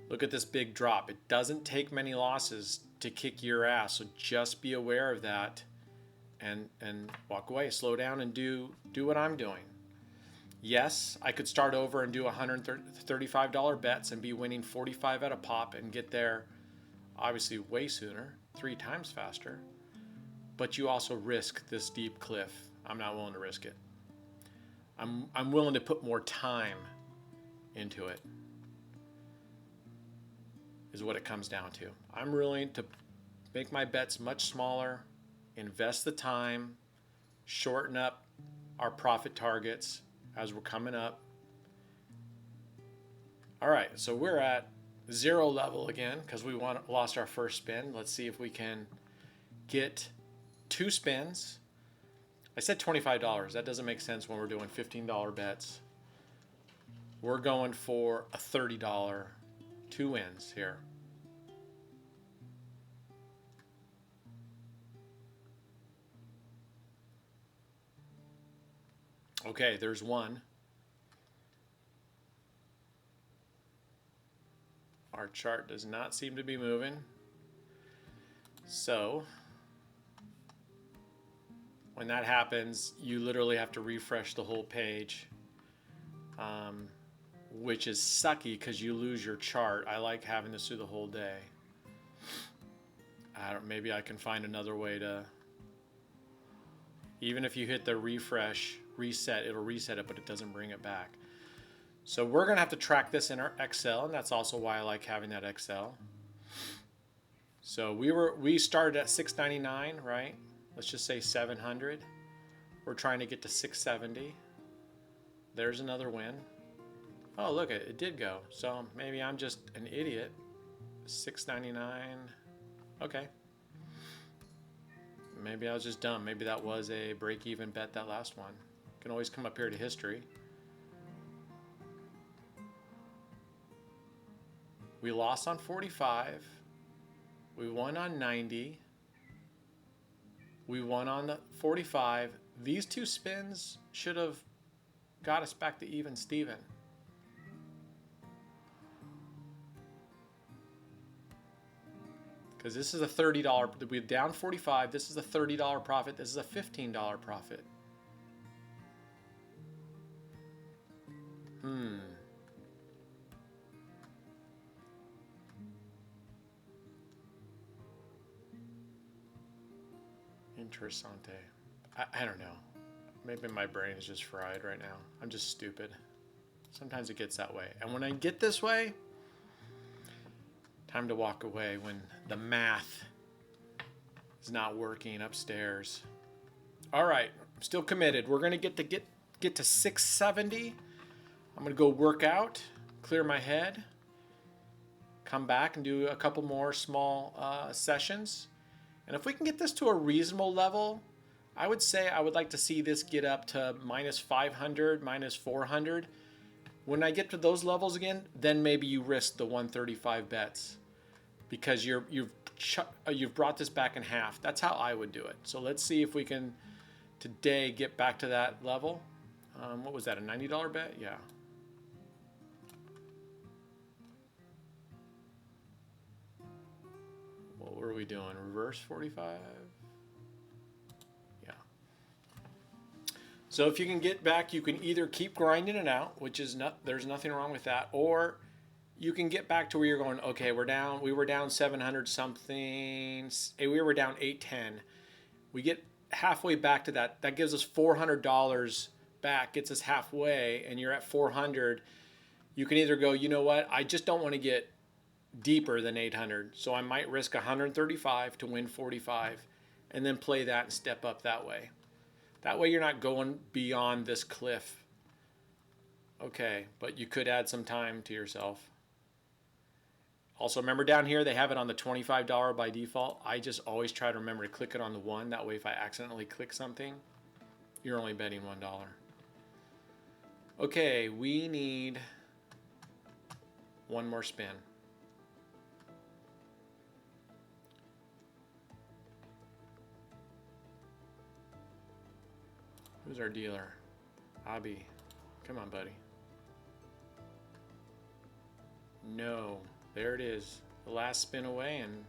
Speaker 1: look at this big drop. It doesn't take many losses to kick your ass, so just be aware of that and walk away. Slow down and do what I'm doing. Yes, I could start over and do $135 bets and be winning 45 at a pop and get there obviously way sooner, 3 times faster. But you also risk this deep cliff. I'm not willing to risk it. I'm willing to put more time into it, is what it comes down to. I'm willing to make my bets much smaller, invest the time, shorten up our profit targets as we're coming up. All right, so we're at 0 level again because we lost our first spin. Let's see if we can get 2 spins. I said $25. That doesn't make sense when we're doing $15 bets. We're going for a $30, 2 wins here. Okay, there's 1. Our chart does not seem to be moving. So when that happens, you literally have to refresh the whole page, which is sucky because you lose your chart. I like having this through the whole day. Maybe I can find another way to, even if you hit the reset, it'll reset it, but it doesn't bring it back. So we're going to have to track this in our Excel, and that's also why I like having that Excel. So we started at 699, right? Let's just say 700. We're trying to get to 670. There's another win. Oh, look, it did go. So maybe I'm just an idiot. 699. Okay. Maybe I was just dumb. Maybe that was a break-even bet, that last one. Can always come up here to history. We lost on 45. We won on 90. We won on the 45. These 2 spins should have got us back to even Steven. Because this is a $30, we're down 45. This is a $30 profit. This is a $15 profit. Interessante. I don't know. Maybe my brain is just fried right now. I'm just stupid. Sometimes it gets that way. And when I get this way, time to walk away when the math is not working upstairs. All right, I'm still committed. We're gonna get to 670. I'm gonna go work out, clear my head, come back and do a couple more small sessions. And if we can get this to a reasonable level, I would say I would like to see this get up to minus 500, minus 400. When I get to those levels again, then maybe you risk the 135 bets because you've brought this back in half. That's how I would do it. So let's see if we can today get back to that level. What was that, a $90 bet? Yeah. What were we doing? Reverse 45? Yeah. So if you can get back, you can either keep grinding it out, which is there's nothing wrong with that, or you can get back to where you're going, okay, we were down 700 something, we were down 810. We get halfway back to that. That gives us $400 back, gets us halfway, and you're at 400. You can either go, you know what, I just don't want to get deeper than 800, so I might risk 135 to win 45 and then play that and step up that way. That way you're not going beyond this cliff. Okay, but you could add some time to yourself. Also, remember down here they have it on the $25 by default. I just always try to remember to click it on the 1. That way if I accidentally click something, you're only betting $1. Okay, we need one more spin. Who's our dealer? Abby. Come on, buddy. No. There it is. The last spin away, and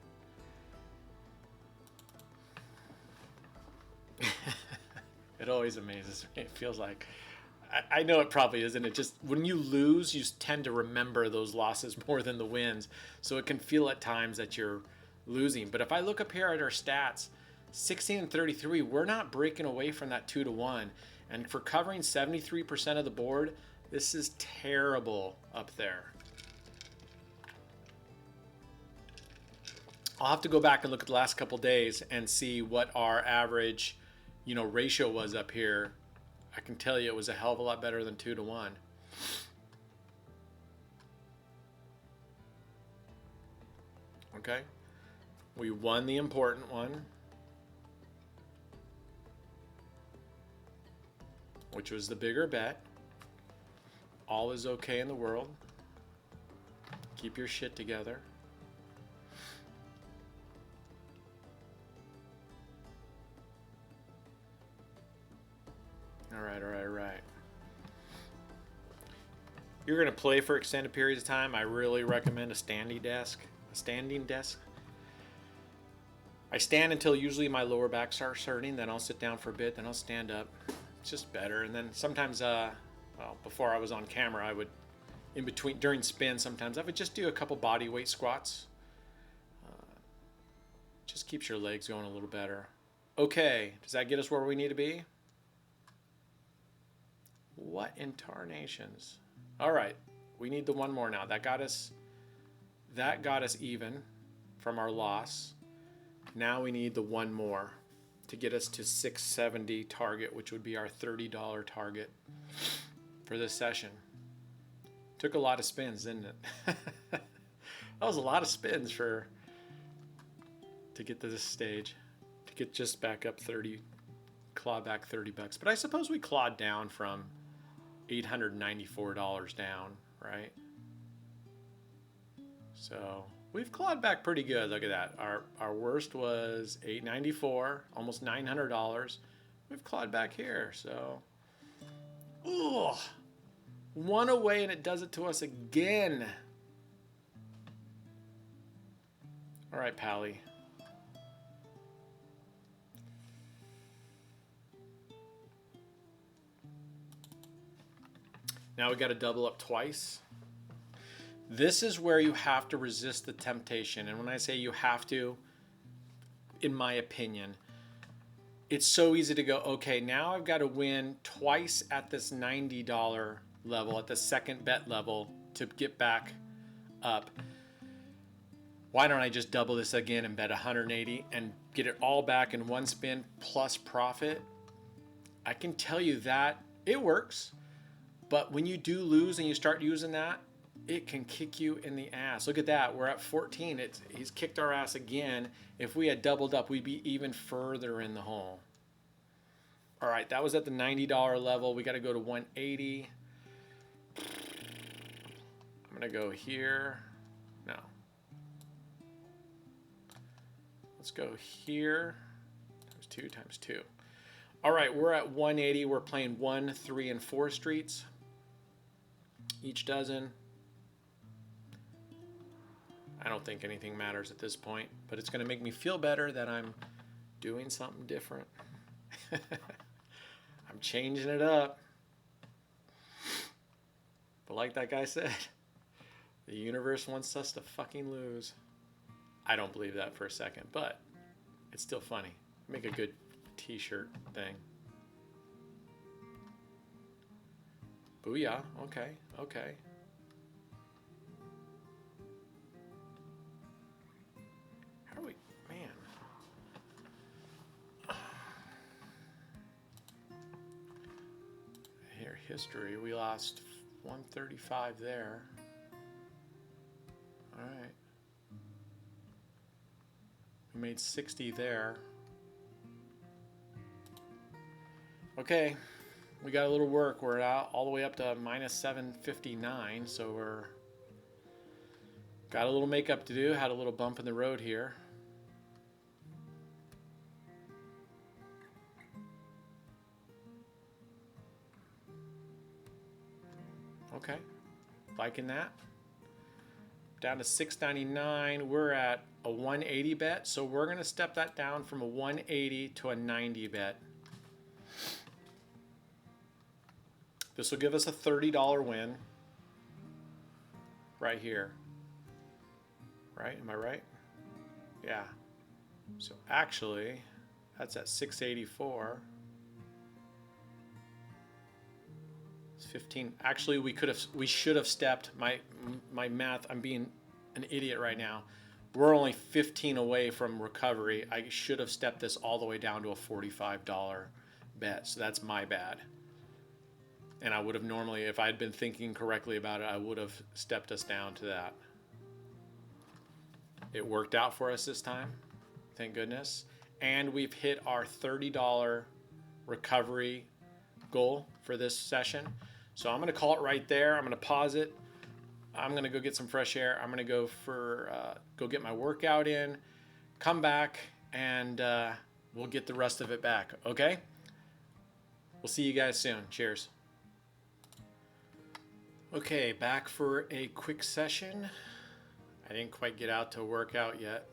Speaker 1: it always amazes me. It feels like, I know it probably isn't. It just, when you lose, you tend to remember those losses more than the wins. So it can feel at times that you're losing. But if I look up here at our stats, 16 and 33, we're not breaking away from that 2-1. And for covering 73% of the board, this is terrible up there. I'll have to go back and look at the last couple days and see what our average, ratio was up here. I can tell you it was a hell of a lot better than 2-1. Okay. We won the important one, which was the bigger bet. All is okay in the world. Keep your shit together. All right. You're going to play for extended periods of time. I really recommend a standing desk. I stand until usually my lower back starts hurting. Then I'll sit down for a bit. Then I'll stand up. It's just better. And then sometimes, before I was on camera, I would, during spin, sometimes I would just do a couple body weight squats. Just keeps your legs going a little better. Okay, does that get us where we need to be? What in tarnations? All right, we need the one more now. That got us even from our loss. Now we need the one more to get us to 670 target, which would be our $30 target for this session. Took a lot of spins, didn't it? That was a lot of spins to get to this stage, to get just back up 30, claw back $30. But I suppose we clawed down from $894 down, right? So we've clawed back pretty good. Look at that. Our worst was $894, almost $900. We've clawed back here. So, ooh, one away, and it does it to us again. All right, Pally. Now we got to double up twice. This is where you have to resist the temptation. And when I say you have to, in my opinion, it's so easy to go, okay, now I've got to win twice at this $90 level, at the second bet level to get back up. Why don't I just double this again and bet 180 and get it all back in one spin plus profit? I can tell you that it works, but when you do lose and you start using that, it can kick you in the ass. Look at that. We're at 14. He's kicked our ass again. If we had doubled up, we'd be even further in the hole. All right, that was at the $90 level. We got to go to 180. I'm going to go here. No. Let's go here. Times two. All right, we're at 180. We're playing 1, 3, and 4 streets. Each dozen. I don't think anything matters at this point, but it's going to make me feel better that I'm doing something different. I'm changing it up. But like that guy said, the universe wants us to fucking lose. I don't believe that for a second, but it's still funny. Make a good t-shirt thing. Booyah. Okay. Okay. How do we... Man. Here, history. We lost 135 there. All right. We made 60 there. Okay, we got a little work. We're out all the way up to minus 759, so we're got a little makeup to do. Had a little bump in the road here. Okay, liking that. Down to 699. We're at a 180 bet, so we're gonna step that down from a 180 to a 90 bet. This will give us a $30 win right here. Right? Am I right? Yeah. So actually, that's at 684. It's 15. Actually, we should have stepped. My math, I'm being an idiot right now. We're only 15 away from recovery. I should have stepped this all the way down to a $45 bet. So that's my bad. And I would have normally, if I had been thinking correctly about it, I would have stepped us down to that. It worked out for us this time, thank goodness. And we've hit our $30 recovery goal for this session. So I'm gonna call it right there. I'm gonna pause it. I'm gonna go get some fresh air. I'm gonna go get my workout in, come back, and we'll get the rest of it back, okay? We'll see you guys soon. Cheers. Okay, back for a quick session. I didn't quite get out to work out yet.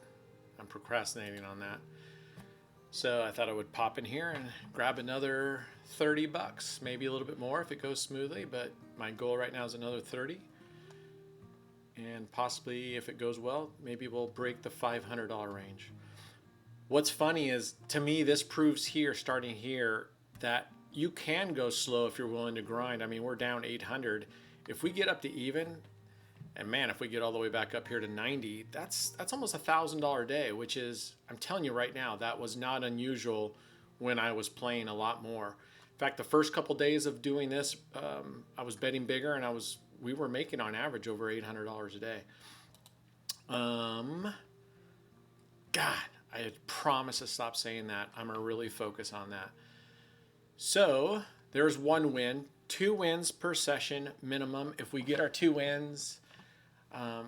Speaker 1: I'm procrastinating on that. So I thought I would pop in here and grab another 30 bucks, maybe a little bit more if it goes smoothly, but my goal right now is another 30. And possibly if it goes well, maybe we'll break the $500 range. What's funny is, to me, this proves here, starting here, that you can go slow if you're willing to grind. I mean, we're down 800. If we get up to even, and man, if we get all the way back up here to 90, that's almost $1,000 a day, which is, I'm telling you right now, that was not unusual when I was playing a lot more. In fact, the first couple days of doing this, I was betting bigger, and we were making on average over $800 a day. God, I had promised to stop saying that. I'm gonna really focus on that. So there's one win. 2 wins per session minimum. If we get our 2 wins, I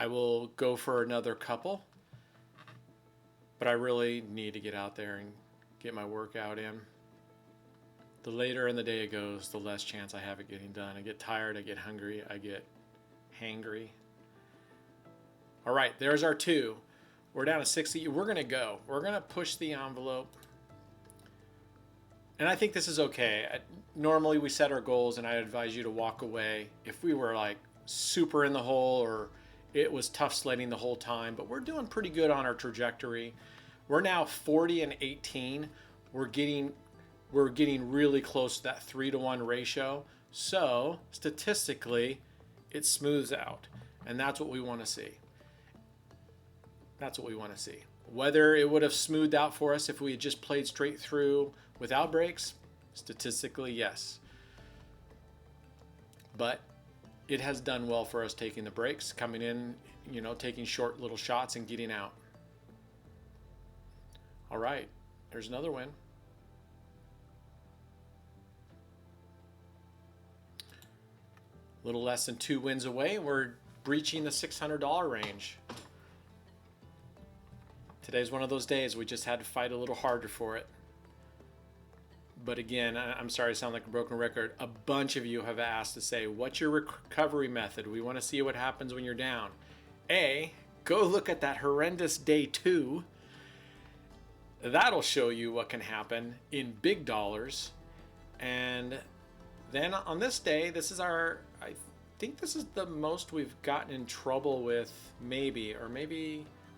Speaker 1: will go for another couple. But I really need to get out there and get my workout in. The later in the day it goes, the less chance I have of getting done. I get tired, I get hungry, I get hangry. All right, there's our 2. We're down to 60. We're gonna go. We're gonna push the envelope. And I think this is okay. Normally we set our goals and I advise you to walk away if we were like super in the hole or it was tough sledding the whole time, but we're doing pretty good on our trajectory. We're now 40 and 18. We're getting really close to that 3-to-1 ratio. So statistically, it smooths out. And that's what we want to see. That's what we want to see. Whether it would have smoothed out for us if we had just played straight through without breaks, statistically, yes. But it has done well for us taking the breaks, coming in, taking short little shots and getting out. All right, there's another win. A little less than 2 wins away. We're breaching the $600 range. Today's one of those days we just had to fight a little harder for it. But again, I'm sorry to sound like a broken record. A bunch of you have asked to say, what's your recovery method? We want to see what happens when you're down. A, go look at that horrendous day 2. That'll show you what can happen in big dollars. And then on this day, I think this is the most we've gotten in trouble with, maybe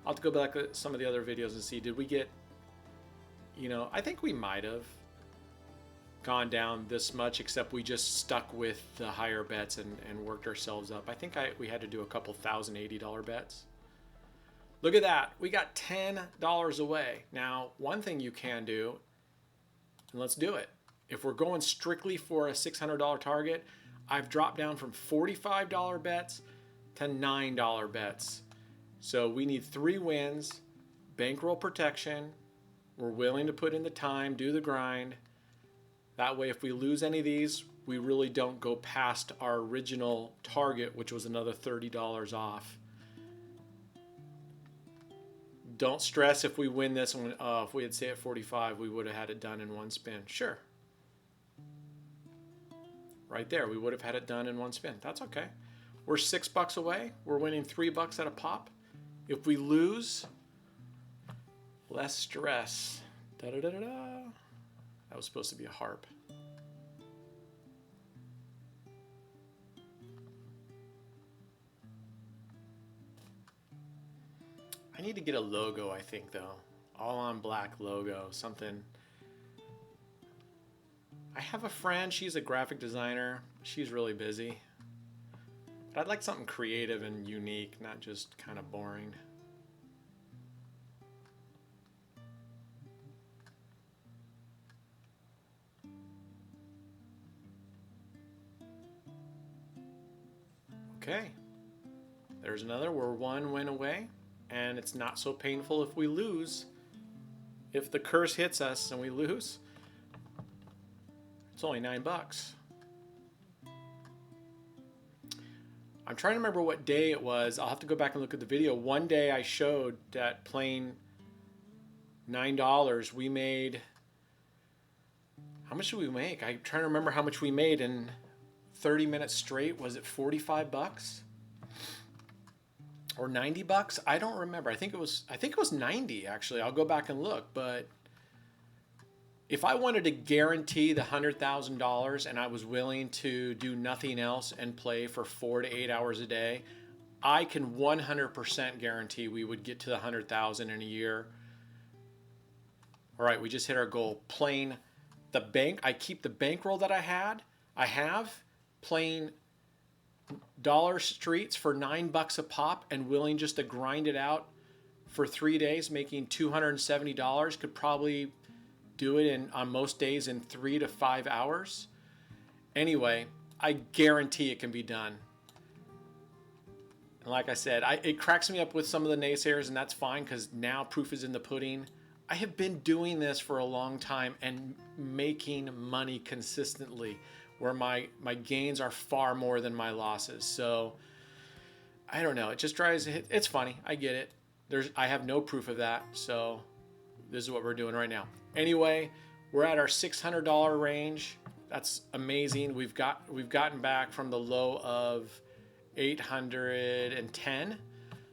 Speaker 1: I'll have to go back to some of the other videos and see, did we get, I think we might have gone down this much, except we just stuck with the higher bets and worked ourselves up. I think we had to do a couple $1,080 bets. Look at that. We got $10 away. Now, one thing you can do, and let's do it. If we're going strictly for a $600 target, I've dropped down from $45 bets to $9 bets. So we need 3 wins, bankroll protection. We're willing to put in the time, do the grind. That way, if we lose any of these, we really don't go past our original target, which was another $30 off. Don't stress if we win this one. If we had say at 45, we would have had it done in one spin. Sure. Right there, we would have had it done in one spin. That's okay. We're $6 away. We're winning $3 at a pop. If we lose, less stress. Da-da-da-da-da. That was supposed to be a harp. I need to get a logo, I think, though. All on black logo, something. I have a friend, she's a graphic designer. She's really busy. But I'd like something creative and unique, not just kind of boring. Okay, there's another. We're 1 win away, and it's not so painful if we lose. If the curse hits us and we lose, it's only $9. I'm trying to remember what day it was. I'll have to go back and look at the video. One day I showed that playing $9, we made, how much did we make? I'm trying to remember how much we made in 30 minutes straight. Was it $45 or $90? I don't remember. I think it was 90 actually. I'll go back and look, but if I wanted to guarantee the $100,000 and I was willing to do nothing else and play for 4 to 8 hours a day, I can 100% guarantee we would get to the 100,000 in a year. All right, we just hit our goal. Playing the bank, I keep the bankroll that I have playing dollar streets for $9 a pop and willing just to grind it out for 3 days, making $270. Could probably do it on most days in 3 to 5 hours. Anyway, I guarantee it can be done. And like I said, it cracks me up with some of the naysayers, and that's fine because now proof is in the pudding. I have been doing this for a long time and making money consistently, where my gains are far more than my losses. So I don't know. It just drives. It's funny. I get it. I have no proof of that. So this is what we're doing right now. Anyway, we're at our $600 range. That's amazing. We've gotten back from the low of 810.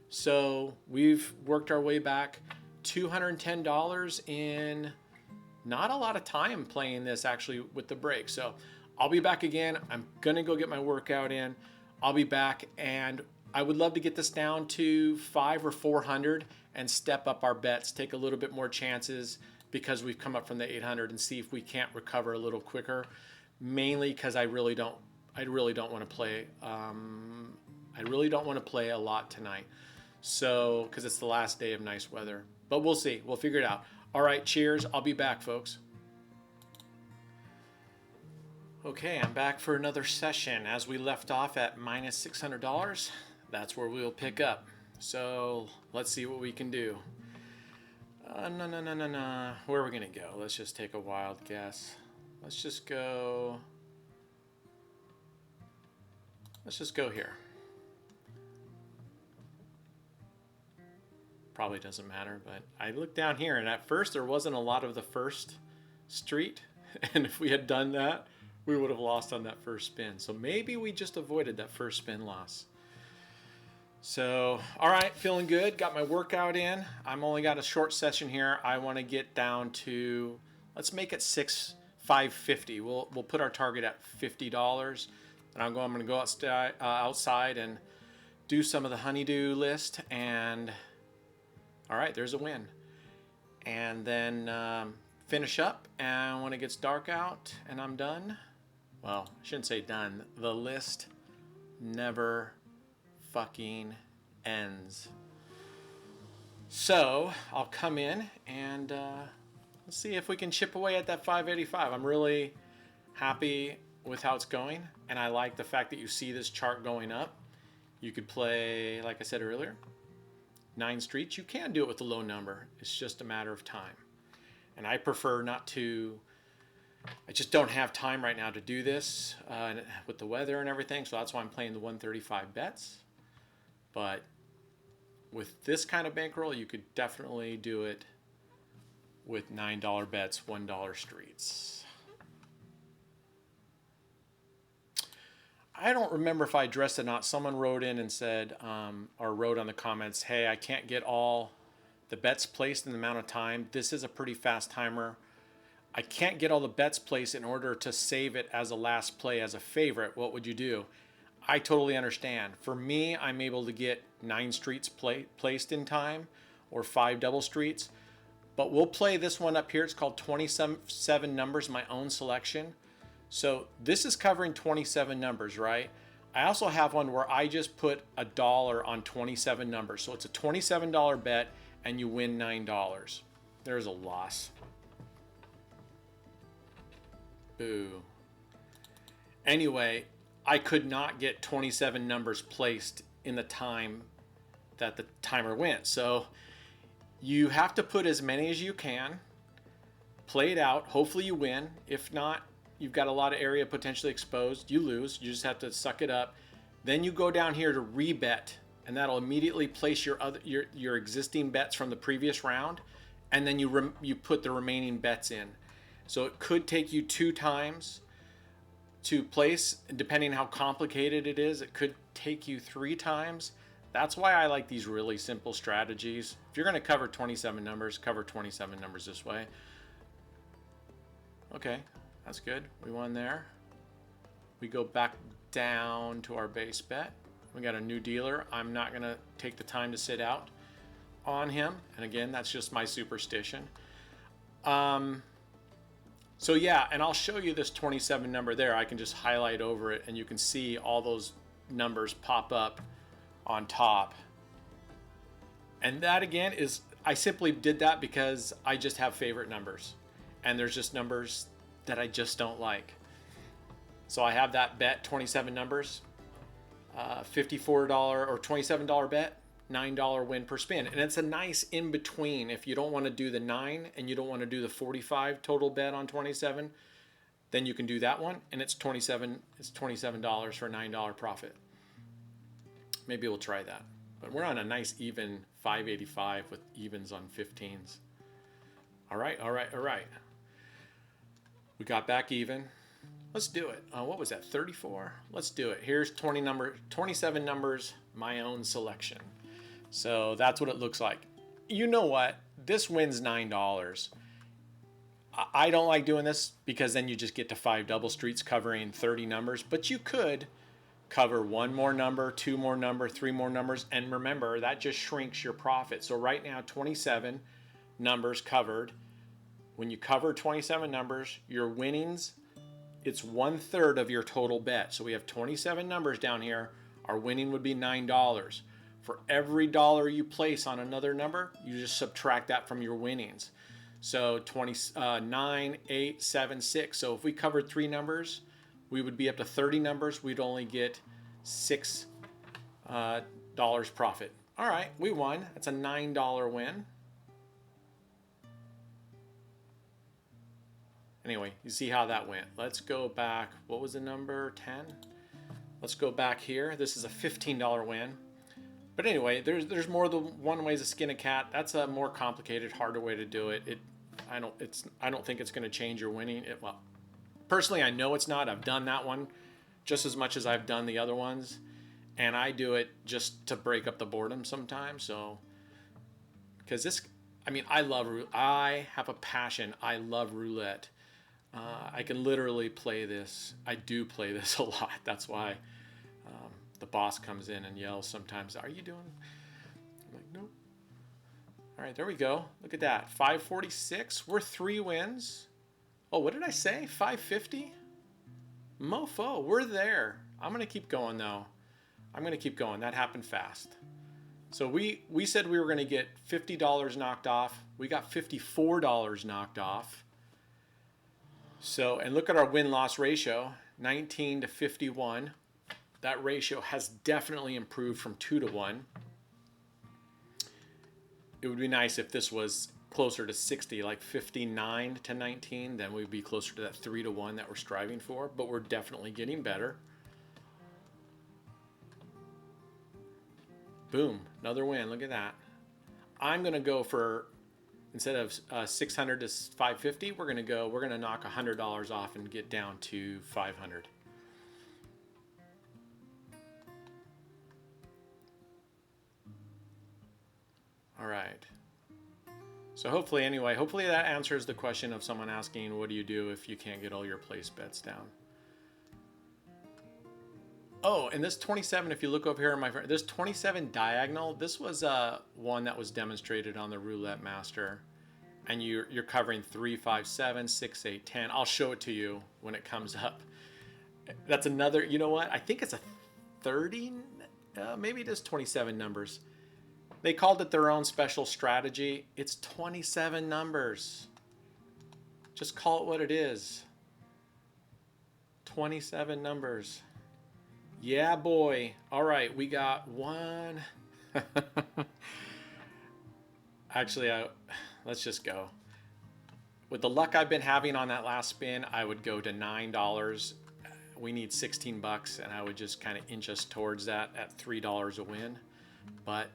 Speaker 1: So we've worked our way back $210 in not a lot of time playing this actually with the break. So I'll be back again. I'm gonna go get my workout in. I'll be back, and I would love to get this down to 500 or 400 and step up our bets, take a little bit more chances because we've come up from the 800 and see if we can't recover a little quicker. mainly because I really don't want to play. I really don't want to play a lot tonight. So, because it's the last day of nice weather. But we'll see. We'll figure it out. All right, cheers. I'll be back, folks. Okay, I'm back for another session. As we left off at minus $600, that's where we'll pick up. So, let's see what we can do. No. Where are we going to go? Let's just take a wild guess. Let's just go here. Probably doesn't matter, but I looked down here, and at first there wasn't a lot of the first street, and if we had done that, we would have lost on that first spin. So maybe we just avoided that first spin loss. So, all right, feeling good. Got my workout in. I'm only got a short session here. I want to get down to, let's make it $550. We'll put our target at $50, and I'm going to go outside and do some of the honeydew list. And all right, there's a win. And then finish up, and when it gets dark out and I'm done, well, I shouldn't say done. The list never fucking ends. So I'll come in and let's see if we can chip away at that 585. I'm really happy with how it's going, and I like the fact that you see this chart going up. You could play, like I said earlier, 9 streets. You can do it with a low number. It's just a matter of time. And I prefer not to, I just don't have time right now to do this with the weather and everything. So that's why I'm playing the 135 bets. But with this kind of bankroll, you could definitely do it with $9 bets, $1 streets. I don't remember if I addressed it or not. Someone wrote in and said, or wrote on the comments, hey, I can't get all the bets placed in the amount of time. This is a pretty fast timer. I can't get all the bets placed in order to save it as a last play as a favorite. What would you do? I totally understand. For me, I'm able to get 9 streets placed in time or 5 double streets. But we'll play this one up here. It's called 27 numbers, my own selection. So this is covering 27 numbers, right? I also have one where I just put $1 on 27 numbers. So it's a $27 bet and you win $9. There's a loss. Boo. Anyway, I could not get 27 numbers placed in the time that the timer went. So you have to put as many as you can, play it out. Hopefully you win. If not, you've got a lot of area potentially exposed. You lose. You just have to suck it up. Then you go down here to rebet, and that'll immediately place your existing bets from the previous round, and then you put the remaining bets in. So it could take you 2 times to place, depending how complicated it is. It could take you 3 times. That's why I like these really simple strategies. If you're going to cover 27 numbers, cover 27 numbers this way. Okay. That's good. We won there. We go back down to our base bet. We got a new dealer. I'm not going to take the time to sit out on him. And again, that's just my superstition. So yeah, and I'll show you this 27 number there. I can just highlight over it and you can see all those numbers pop up on top. And that again is, I simply did that because I just have favorite numbers. And there's just numbers that I just don't like. So I have that bet, 27 numbers, $54 or $27 bet, $9 win per spin. And it's a nice in between. If you don't want to do the 9 and you don't want to do the 45 total bet on 27, then you can do that one. And it's $27 for a $9 profit. Maybe we'll try that. But we're on a nice even 585 with evens on 15s. All right. We got back even. Let's do it. What was that, 34? Let's do it. Here's 27 numbers, my own selection. So that's what it looks like. You know what? This wins $9. I don't like doing this because then you just get to 5 double streets covering 30 numbers. But you could cover 1 more number, 2 more number, 3 more numbers. And remember, that just shrinks your profit. So right now, 27 numbers covered. When you cover 27 numbers, your winnings it's 1/3 of your total bet. So we have 27 numbers down here. Our winning would be $9. For every dollar you place on another number, you just subtract that from your winnings. So 9, 8, 7, 6. So if we covered 3 numbers, we would be up to 30 numbers. We'd only get $6 profit. All right, we won. That's a $9 win. Anyway, you see how that went. Let's go back. What was the number? 10? Let's go back here. This is a $15 win. But anyway, there's more than one way to skin a cat. That's a more complicated, harder way to do it. I don't think it's going to change your winning. Well, personally, I know it's not. I've done that one just as much as I've done the other ones, and I do it just to break up the boredom sometimes. So, because I have a passion. I love roulette. I can literally play this. I do play this a lot. That's why the boss comes in and yells sometimes, "Are you doing?" I'm like, nope. All right, there we go. Look at that. 546. We're 3 wins. Oh, what did I say? 550? Mofo, we're there. I'm going to keep going, though. I'm going to keep going. That happened fast. So we said we were going to get $50 knocked off. We got $54 knocked off. So, and look at our win-loss ratio, 19 to 51. That ratio has definitely improved from 2 to 1. It would be nice if this was closer to 60, like 59 to 19, then we'd be closer to that 3 to 1 that we're striving for, but we're definitely getting better. Boom, another win, look at that. I'm gonna go for, instead of 600 to 550, we're gonna knock $100 off and get down to 500. All right. So hopefully that answers the question of someone asking, what do you do if you can't get all your place bets down? Oh, and this 27, if you look over here on this 27 diagonal, this was one that was demonstrated on the Roulette Master. And you're covering 3, 5, 7, 6, 8, 10. I'll show it to you when it comes up. That's another, you know what? I think it's a 30, maybe it is 27 numbers. They called it their own special strategy. It's 27 numbers. Just call it what it is. 27 numbers. Yeah, boy. All right, we got one. Actually, let's just go. With the luck I've been having on that last spin, I would go to $9. We need 16 bucks, and I would just kind of inch us towards that at $3 a win. But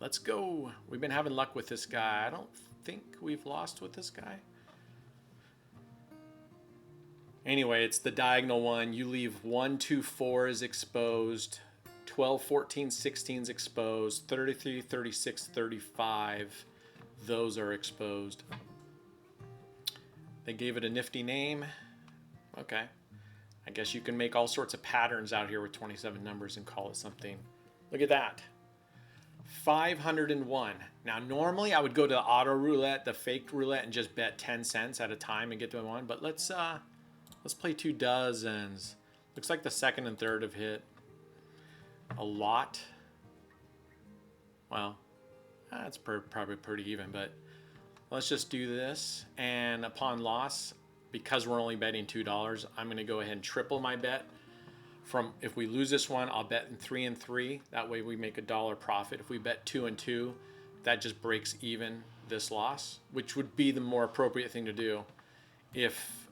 Speaker 1: let's go. We've been having luck with this guy. I don't think we've lost with this guy. Anyway, it's the diagonal one. You leave 1, 2, 4 is exposed. 12, 14, 16 is exposed. 33, 36, 35. Those are exposed. They gave it a nifty name. Okay. I guess you can make all sorts of patterns out here with 27 numbers and call it something. Look at that. 501. Now, normally I would go to the auto roulette, the fake roulette, and just bet 10 cents at a time and get to one. But let's play 2 dozens. Looks like the second and third have hit a lot. Well, that's probably pretty even, but let's just do this. And upon loss, because we're only betting $2, I'm going to go ahead and triple my bet. From, if we lose this one, I'll bet in 3 and 3. That way we make $1 profit. If we bet 2 and 2, that just breaks even this loss, which would be the more appropriate thing to do if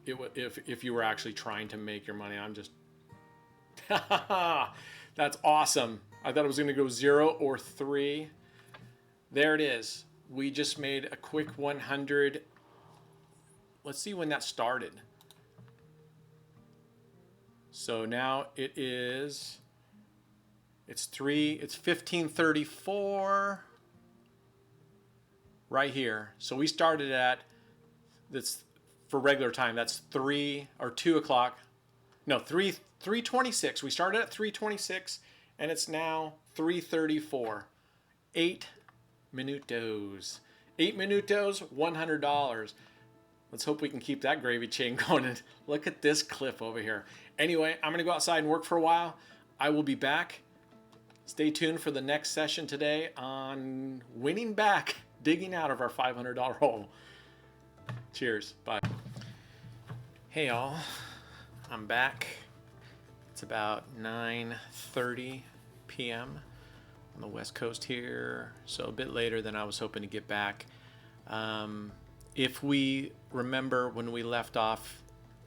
Speaker 1: you were actually trying to make your money. I'm just, that's awesome. I thought it was going to go 0 or 3. There it is. We just made a quick 100. Let's see when that started. So now it's 1534 right here. So we started at, that's for regular time, that's 3 or 2 o'clock. No, 3:26. We started at 3:26 and it's now 3:34. 8 minutos. 8 minutos, $100. Let's hope we can keep that gravy chain going. And look at this cliff over here. Anyway, I'm going to go outside and work for a while. I will be back. Stay tuned for the next session today on winning back, digging out of our $500 hole. Cheers. Bye. Hey, y'all. I'm back. It's about 9:30 p.m. on the West Coast here, so a bit later than I was hoping to get back. If we remember when we left off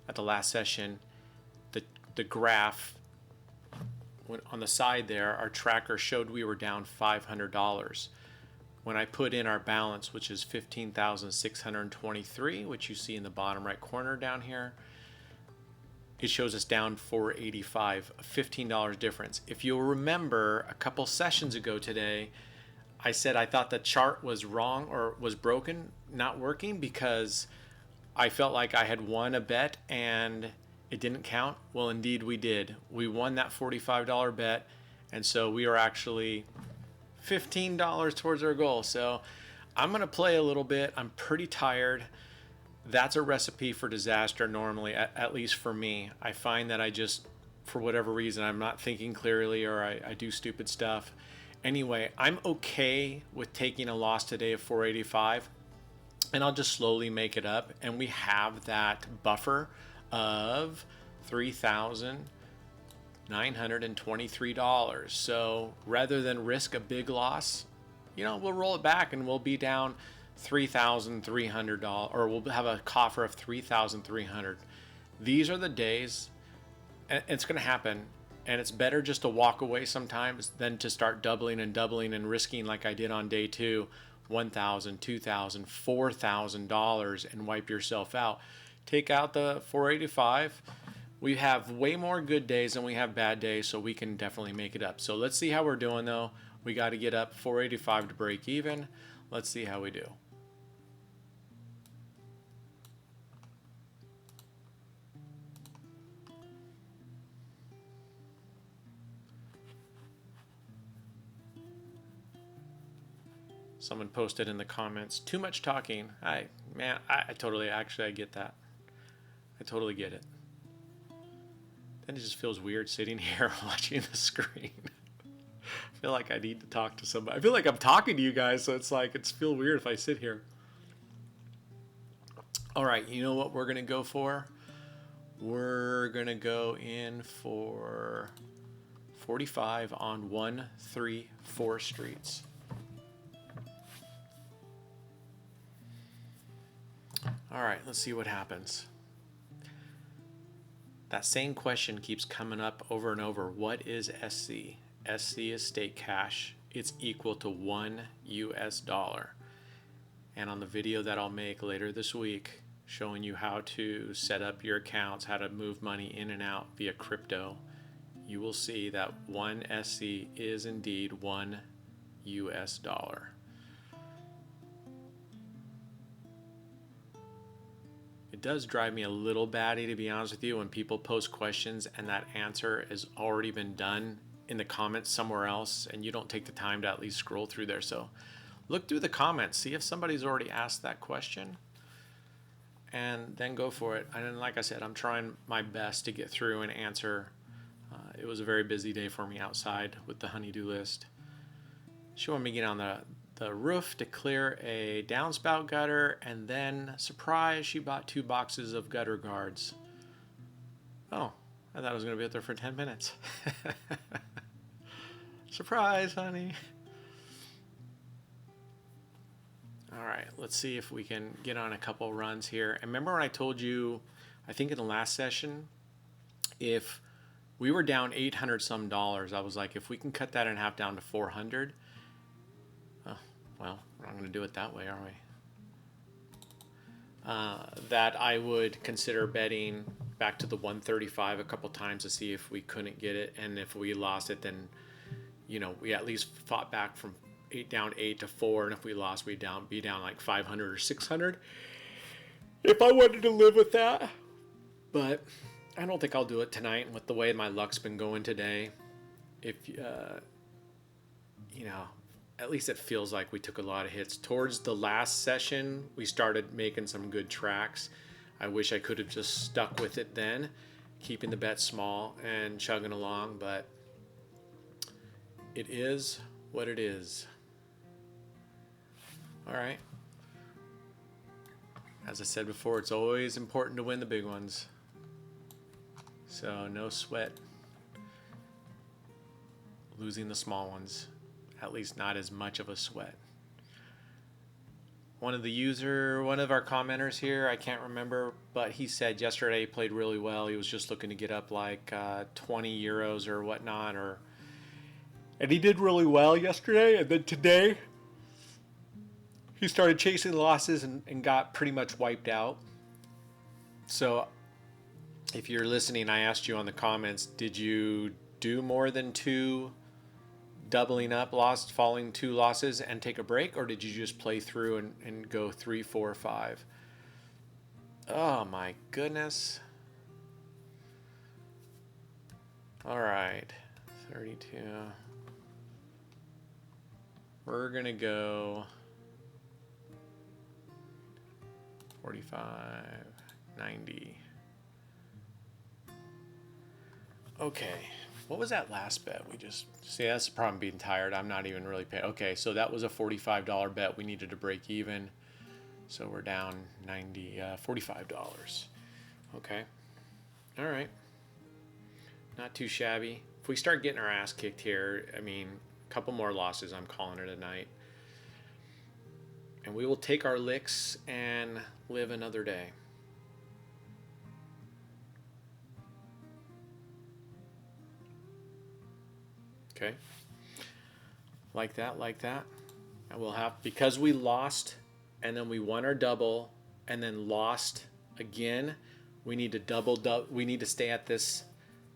Speaker 1: at the last session, the graph on the side there, our tracker showed we were down $500. When I put in our balance, which is $15,623, which you see in the bottom right corner down here, it shows us down $485, a $15 difference. If you'll remember, a couple sessions ago today, I said I thought the chart was wrong or was broken, not working, because I felt like I had won a bet and it didn't count. Well, indeed we did. We won that $45 bet, and so we are actually $15 towards our goal. So I'm going to play a little bit. I'm pretty tired. That's a recipe for disaster normally, at least for me. I find that I just, for whatever reason, I'm not thinking clearly, or I do stupid stuff. Anyway, I'm okay with taking a loss today of 485, and I'll just slowly make it up. And we have that buffer of $3,923. So rather than risk a big loss, we'll roll it back and we'll be down $3,300, or we'll have a coffer of $3,300. These are the days, and it's going to happen. And it's better just to walk away sometimes than to start doubling and risking like I did on day 2, $1,000, $2,000, $4,000 and wipe yourself out. Take out the 485. We have way more good days than we have bad days, so we can definitely make it up. So let's see how we're doing though. We got to get up 485 to break even. Let's see how we do. Someone posted in the comments, too much talking. I totally, actually, I get that. I totally get it. Then it just feels weird sitting here watching the screen. I feel like I need to talk to somebody. I feel like I'm talking to you guys, so it's like, it's feel weird if I sit here. All right, you know what we're going to go for? We're going to go in for 45 on 1, 3, 4 streets. All right, let's see what happens. That same question keeps coming up over and over. What is SC? SC is state cash. It's equal to $1 US. And on the video that I'll make later this week, showing you how to set up your accounts, how to move money in and out via crypto, you will see that 1 SC is indeed $1 US. It does drive me a little batty, to be honest with you, when people post questions and that answer has already been done in the comments somewhere else, and you don't take the time to at least scroll through there. So look through the comments, see if somebody's already asked that question, and then go for it. And like I said, I'm trying my best to get through and answer. It was a very busy day for me outside with the honey-do list. She wanted me to get on the roof to clear a downspout gutter, and then, surprise, she bought 2 boxes of gutter guards. Oh, I thought I was going to be up there for 10 minutes. Surprise, honey. All right, let's see if we can get on a couple runs here. And remember when I told you, I think in the last session, if we were down $800 some, I was like, if we can cut that in half down to 400, well, we're not going to do it that way, are we? That I would consider betting back to the 135 a couple times to see if we couldn't get it. And if we lost it, then, we at least fought back from down 8 to 4. And if we lost, we'd be down like 500 or 600. If I wanted to live with that. But I don't think I'll do it tonight with the way my luck's been going today. If, at least it feels like we took a lot of hits. Towards the last session, we started making some good tracks. I wish I could have just stuck with it then, keeping the bet small and chugging along, but it is what it is. All right. As I said before, it's always important to win the big ones. So no sweat losing the small ones. At least not as much of a sweat. One of our commenters here, I can't remember, but he said yesterday he played really well. He was just looking to get up like 20 euros or whatnot, and he did really well yesterday. And then today, he started chasing losses and got pretty much wiped out. So, if you're listening, I asked you on the comments, did you do more than two doubling up falling two losses and take a break, or did you just play through and go 3, 4, 5? Oh my goodness. All right, 32. We're gonna go 45, 90. Okay. What was that last bet? We just see, that's the problem being tired. I'm not even really paying. Okay, so that was a $45 bet. We needed to break even. So we're down $45. Okay. All right. Not too shabby. If we start getting our ass kicked here, I mean, a couple more losses, I'm calling it a night. And we will take our licks and live another day. Okay, like that. And we'll have, because we lost and then we won our double and then lost again, we need to we need to stay at this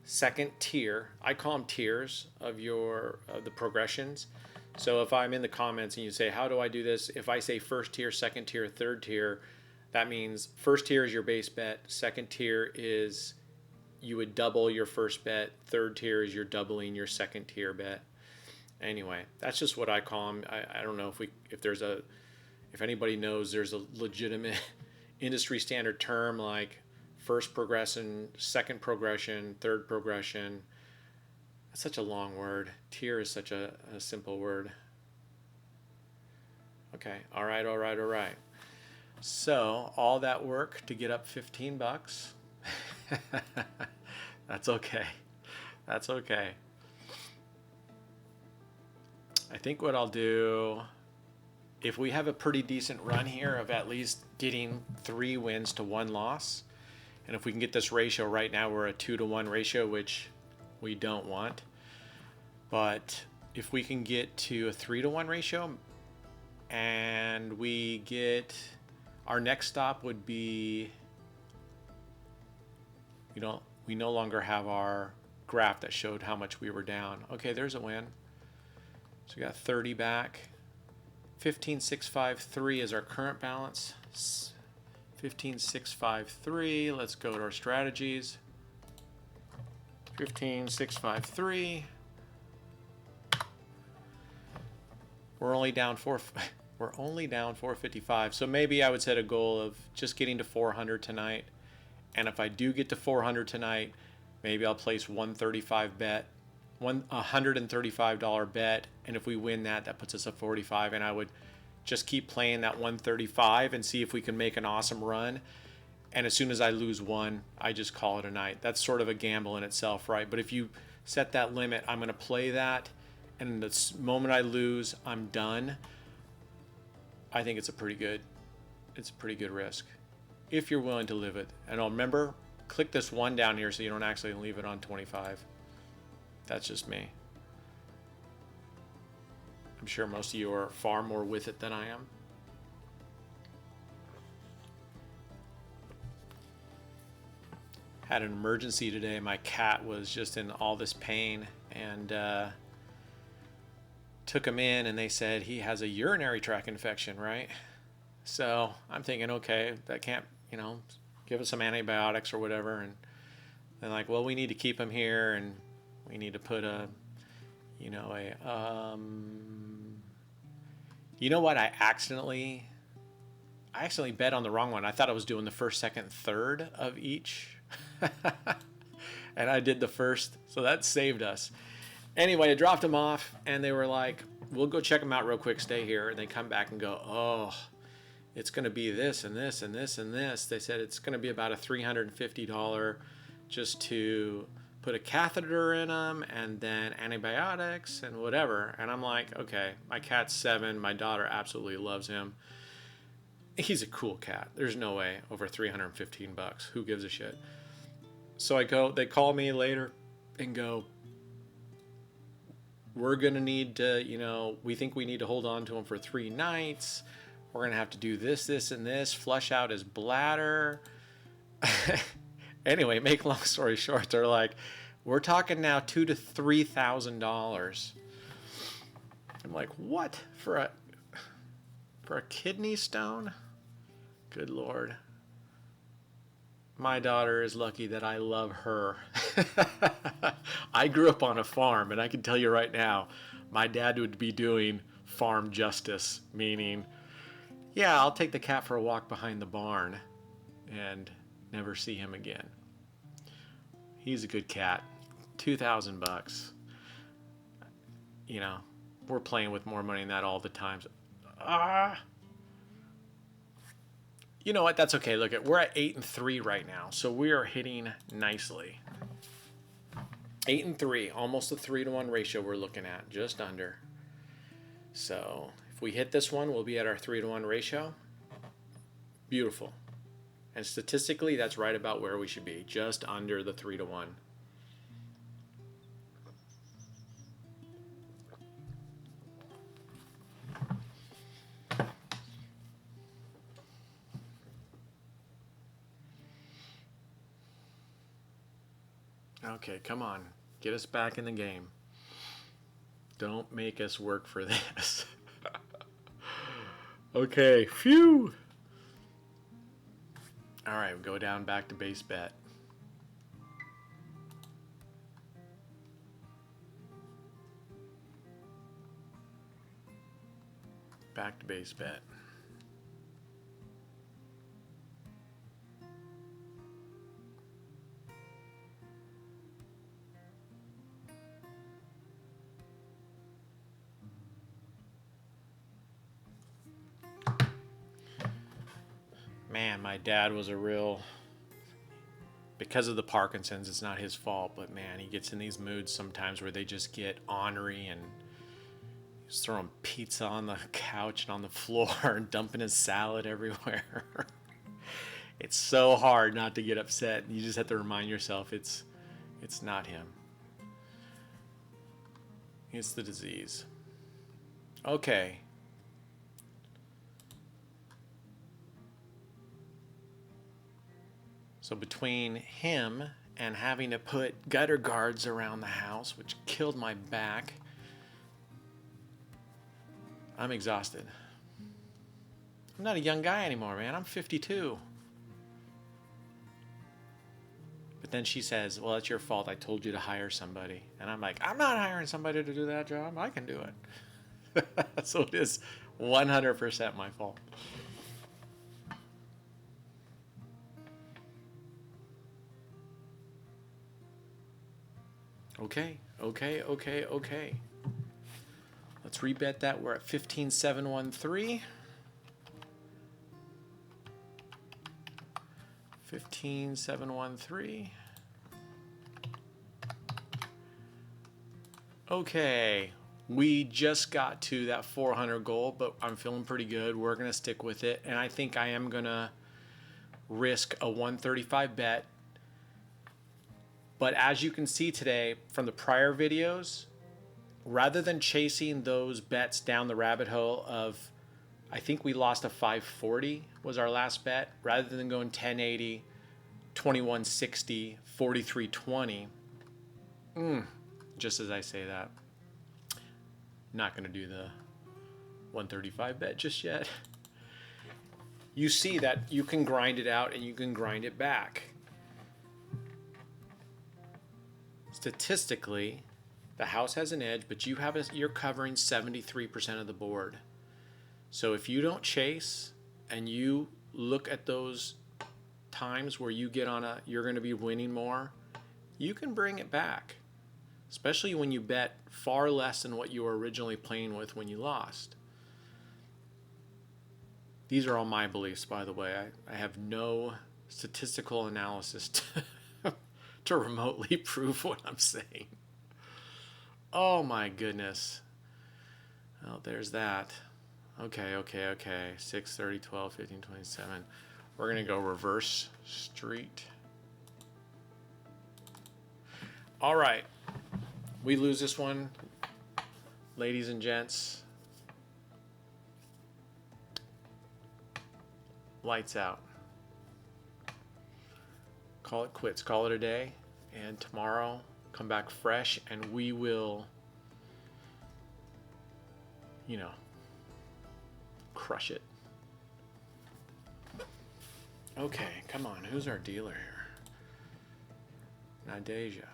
Speaker 1: second tier. I call them tiers of the progressions. So if I'm in the comments and you say, how do I do this? If I say first tier, second tier, third tier, that means first tier is your base bet. Second tier is you would double your first bet. Third tier is you're doubling your second tier bet. Anyway, that's just what I call them. I don't know if anybody knows there's a legitimate industry standard term like first progression, second progression, third progression. That's such a long word. Tier is such a simple word. Okay, all right. So all that work to get up $15. That's okay. I think what I'll do, if we have a pretty decent run here of at least getting 3 wins to 1 loss, and if we can get this ratio, right now we're a 2-to-1 ratio, which we don't want, but if we can get to a 3-to-1 ratio and we get, our next stop would be, we no longer have our graph that showed how much we were down. Okay, there's a win. So we got 30 back. 15,653 is our current balance. 15,653. Let's go to our strategies. 15,653. We're only down 455. So maybe I would set a goal of just getting to 400 tonight. And if I do get to 400 tonight, maybe I'll place $135 bet, $135 bet, and if we win that puts us at 45. And I would just keep playing that 135 and see if we can make an awesome run. And as soon as I lose one, I just call it a night. That's sort of a gamble in itself, right? But if you set that limit, I'm going to play that, and the moment I lose, I'm done. I think it's a pretty good risk, if you're willing to live it. And remember, click this 1 down here so you don't actually leave it on 25. That's just me. I'm sure most of you are far more with it than I am. Had an emergency today. My cat was just in all this pain, and took him in, and they said he has a urinary tract infection, right? So I'm thinking, okay, that can't, give us some antibiotics or whatever. And they're like, well, we need to keep him here, and we need to put You know what? I accidentally bet on the wrong one. I thought I was doing the first, second, third of each. And I did the first, so that saved us. Anyway, I dropped them off, and they were like, we'll go check them out real quick, stay here. And they come back and go, oh, it's going to be this and this and this and this. They said it's going to be about a $350 just to put a catheter in them and then antibiotics and whatever. And I'm like, okay, my cat's 7. My daughter absolutely loves him. He's a cool cat. There's no way over $315. Who gives a shit? So I go, they call me later and go, we're going to need to, we think we need to hold on to him for 3 nights. We're going to have to do this, this, and this, flush out his bladder. Anyway, make a long story short, they're like, we're talking now $2,000 to $3,000. I'm like, what? For a kidney stone? Good Lord. My daughter is lucky that I love her. I grew up on a farm, and I can tell you right now, my dad would be doing farm justice, meaning, yeah, I'll take the cat for a walk behind the barn and never see him again. He's a good cat. $2,000. We're playing with more money than that all the time. You know what? That's okay. Look, we're at 8-3 right now, so we are hitting nicely. 8-3, almost a 3-to-1 ratio we're looking at, just under. So if we hit this one, we'll be at our 3-to-1 ratio. Beautiful. And statistically, that's right about where we should be, just under the 3-to-1. Okay, come on. Get us back in the game. Don't make us work for this. Okay, phew. All right, we'll go down back to base bet. Back to base bet. Man, my dad was because of the Parkinson's, it's not his fault, but man, he gets in these moods sometimes where they just get ornery and he's throwing pizza on the couch and on the floor and dumping his salad everywhere. It's so hard not to get upset. You just have to remind yourself it's not him. It's the disease. Okay. So between him and having to put gutter guards around the house, which killed my back, I'm exhausted. I'm not a young guy anymore, man. I'm 52. But then she says, well, it's your fault. I told you to hire somebody. And I'm like, I'm not hiring somebody to do that job. I can do it. So it is 100% my fault. Okay. Let's rebet that. We're at 15,713. 15,713. Okay. We just got to that 400 goal, but I'm feeling pretty good. We're going to stick with it. And I think I am going to risk a 135 bet. But as you can see today from the prior videos, rather than chasing those bets down the rabbit hole of, I think we lost a 540 was our last bet, rather than going 1080, 2160, 4320. Just as I say that, not going to do the 135 bet just yet. You see that you can grind it out and you can grind it back. Statistically, the house has an edge, but you're covering 73% of the board. So if you don't chase and you look at those times where you get on you're going to be winning more, you can bring it back, especially when you bet far less than what you were originally playing with when you lost. These are all my beliefs, by the way. I have no statistical analysis to remotely prove what I'm saying. Oh my goodness. Oh, there's that. Okay. 6, 30, 12, 15, 27. We're going to go reverse street. All right. We lose this one, ladies and gents. Lights out. Call it quits. Call it a day. And tomorrow, come back fresh and we will, crush it. Okay, come on. Who's our dealer here? Nadeja.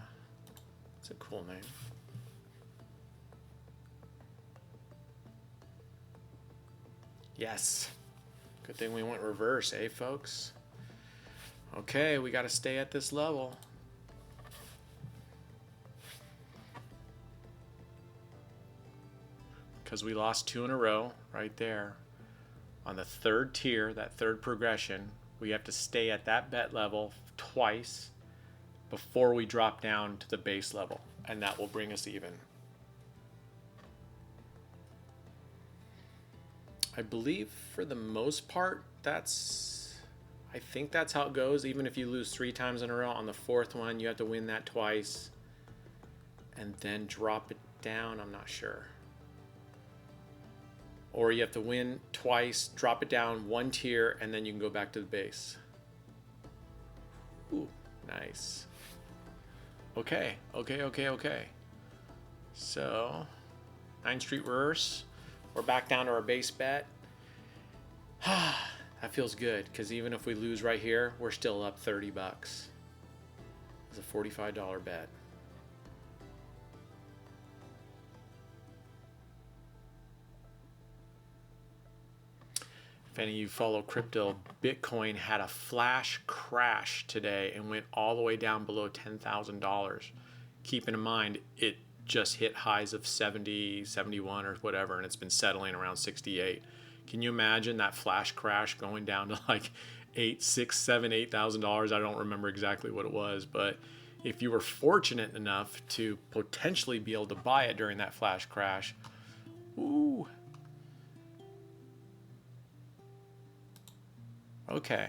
Speaker 1: That's a cool name. Yes. Good thing we went reverse, eh, folks? Okay, we got to stay at this level. Because we lost 2 in a row right there. On the third tier, that third progression, we have to stay at that bet level twice before we drop down to the base level. And that will bring us even. I believe for the most part, I think that's how it goes. Even if you lose 3 times in a row, on the 4th one, you have to win that twice and then drop it down. I'm not sure. Or you have to win twice, drop it down 1 tier, and then you can go back to the base. Ooh, nice. Okay. So, 9th Street reverse. We're back down to our base bet. That feels good, because even if we lose right here, we're still up $30. It's a $45 bet. If any of you follow crypto, Bitcoin had a flash crash today and went all the way down below $10,000. Keeping in mind, it just hit highs of 70, 71 or whatever, and it's been settling around 68. Can you imagine that flash crash going down to like $8,000? I don't remember exactly what it was, but if you were fortunate enough to potentially be able to buy it during that flash crash, ooh. Okay.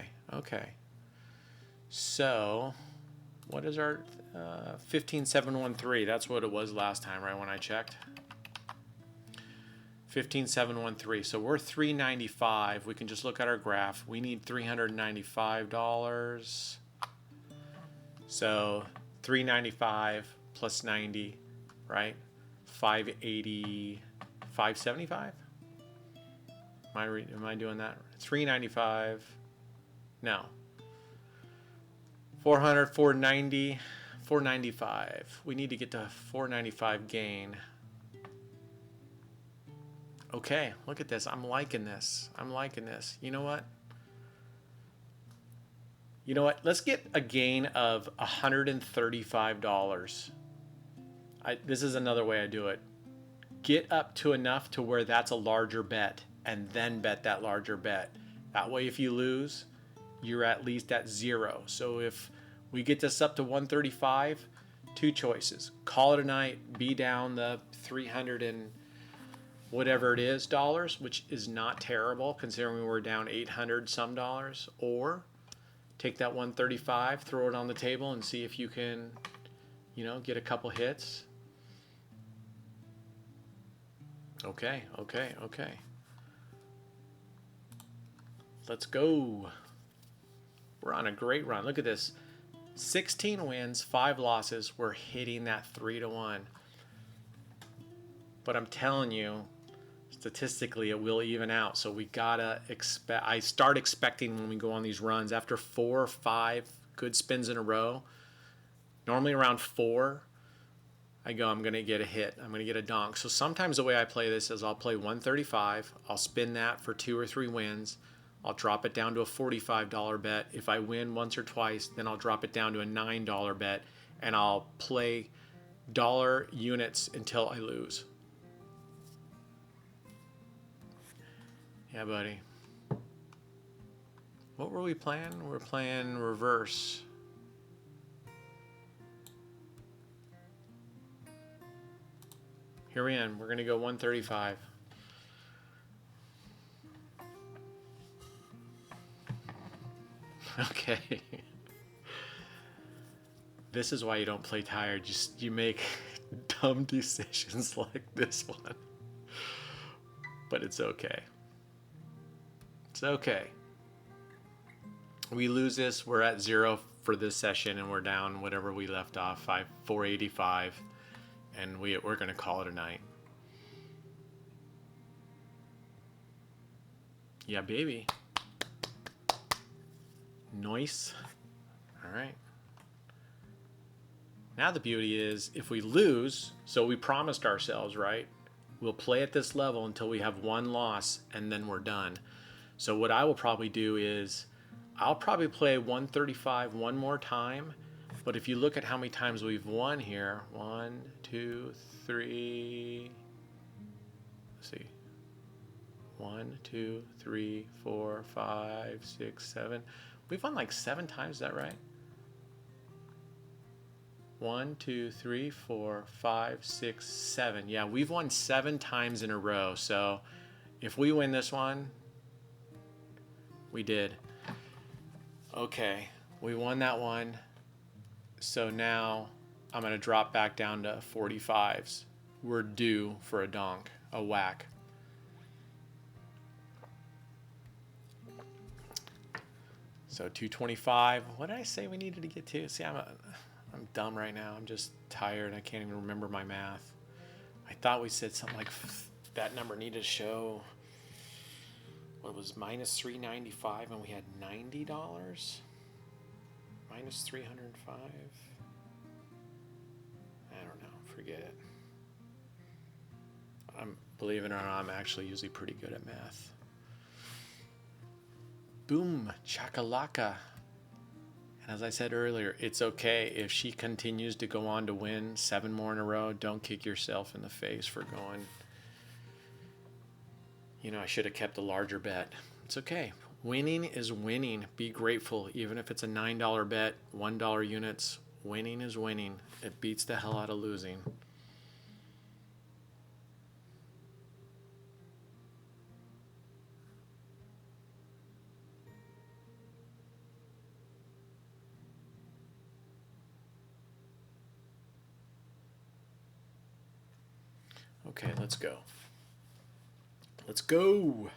Speaker 1: So, what is our 15713? That's what it was last time, right, when I checked? 15713. So we're $395. We can just look at our graph. We need $395. So $395 plus 90, right? 580, 575? Am I doing that? $395. No. 400, 490, 495. We need to get to 495 gain. Okay, look at this. I'm liking this. You know what? Let's get a gain of $135. This is another way I do it. Get up to enough to where that's a larger bet, and then bet that larger bet. That way, if you lose, you're at least at 0. So if we get this up to 135, 2 choices. Call it a night, be down the 300 and whatever it is dollars, which is not terrible considering we're down 800 some dollars, or take that 135, throw it on the table and see if you can, get a couple hits. Okay. Let's go. We're on a great run. Look at this. 16 wins, 5 losses. We're hitting that 3-1. But I'm telling you, statistically, it will even out. So we gotta expect. I start expecting when we go on these runs after 4 or 5 good spins in a row. Normally around 4, I go, I'm going to get a hit. I'm going to get a donk. So sometimes the way I play this is I'll play 135. I'll spin that for 2 or 3 wins. I'll drop it down to a $45 bet. If I win once or twice, then I'll drop it down to a $9 bet, and I'll play dollar units until I lose. Yeah, buddy. What were we playing? We're playing reverse. Here we are. We're going to go 135. Okay. This is why you don't play tired. You make dumb decisions like this one. But it's okay. It's okay. We lose this, we're at 0 for this session, and we're down whatever we left off, 485, and we're going to call it a night. Yeah, baby. Nice. All right. Now the beauty is, if we lose, so we promised ourselves, right? We'll play at this level until we have 1 loss, and then we're done. So what I will probably do is, I'll probably play 135 one more time, but if you look at how many times we've won here, 1, 2, 3, let's see, 1, 2, 3, 4, 5, 6, 7. We've won like 7 times, is that right? 1, 2, 3, 4, 5, 6, 7. Yeah, we've won 7 times in a row. So if we win this one, we did. Okay, we won that one. So now I'm going to drop back down to 45s. We're due for a donk, a whack. So 225. What did I say we needed to get to? See, I'm dumb right now. I'm just tired. I can't even remember my math. I thought we said something like that number needed to show, what was minus 395, and we had $90? Minus 305? I don't know. Forget it. Believe it or not, I'm actually usually pretty good at math. Boom, chakalaka. And as I said earlier, it's okay if she continues to go on to win 7 more in a row. Don't kick yourself in the face for going, I should have kept a larger bet. It's okay. Winning is winning. Be grateful. Even if it's a $9 bet, $1 units, winning is winning. It beats the hell out of losing. Okay, let's go. Let's go.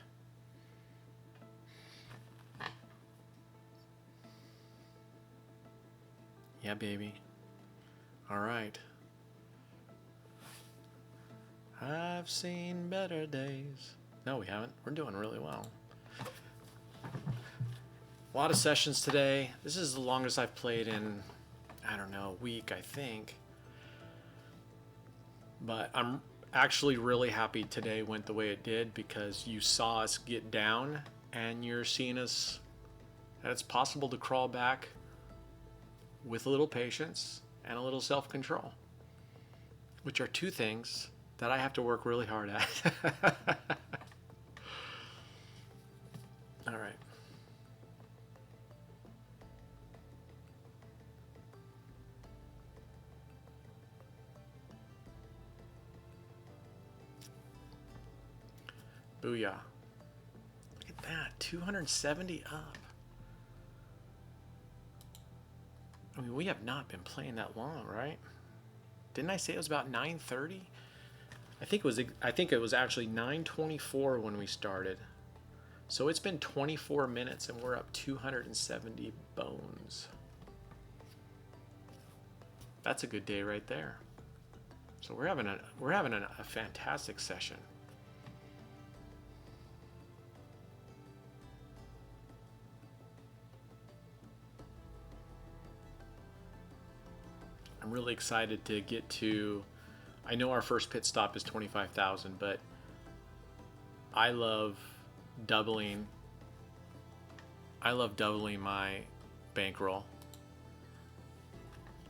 Speaker 1: Yeah, baby. All right. I've seen better days. No, we haven't. We're doing really well. A lot of sessions today. This is the longest I've played in, I don't know, a week, I think. But I'm actually really happy today went the way it did, because you saw us get down and you're seeing us that it's possible to crawl back with a little patience and a little self-control, which are 2 things that I have to work really hard at. All right. Booyah. Look at that, 270 up. I mean, we have not been playing that long, right? Didn't I say it was about 9:30? I think it was actually 9:24 when we started. So it's been 24 minutes and we're up 270 bones. That's a good day right there. So we're having a fantastic session. I'm really excited to get to I know our first pit stop is 25,000, but I love doubling. I love doubling my bankroll.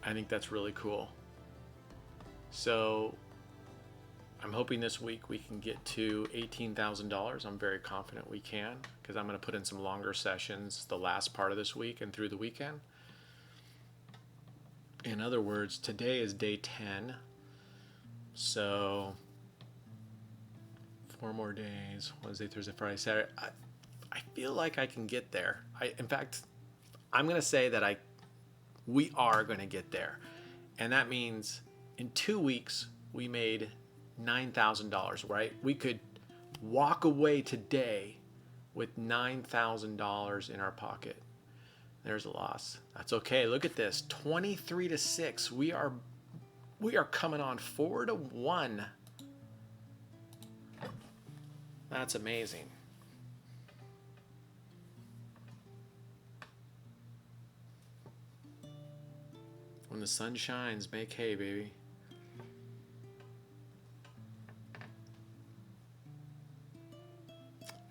Speaker 1: I think that's really cool. So I'm hoping this week we can get to $18,000. I'm very confident we can, because I'm going to put in some longer sessions the last part of this week and through the weekend. In other words, today is day 10. So 4 more days, Wednesday, Thursday, Friday, Saturday. I feel like I can get there. In fact, I'm going to say that we are going to get there. And that means in 2 weeks, we made $9,000, right? We could walk away today with $9,000 in our pocket. There's a loss. That's okay. Look at this. 23-6. We are coming on 4-1. That's amazing. When the sun shines, make hay, baby.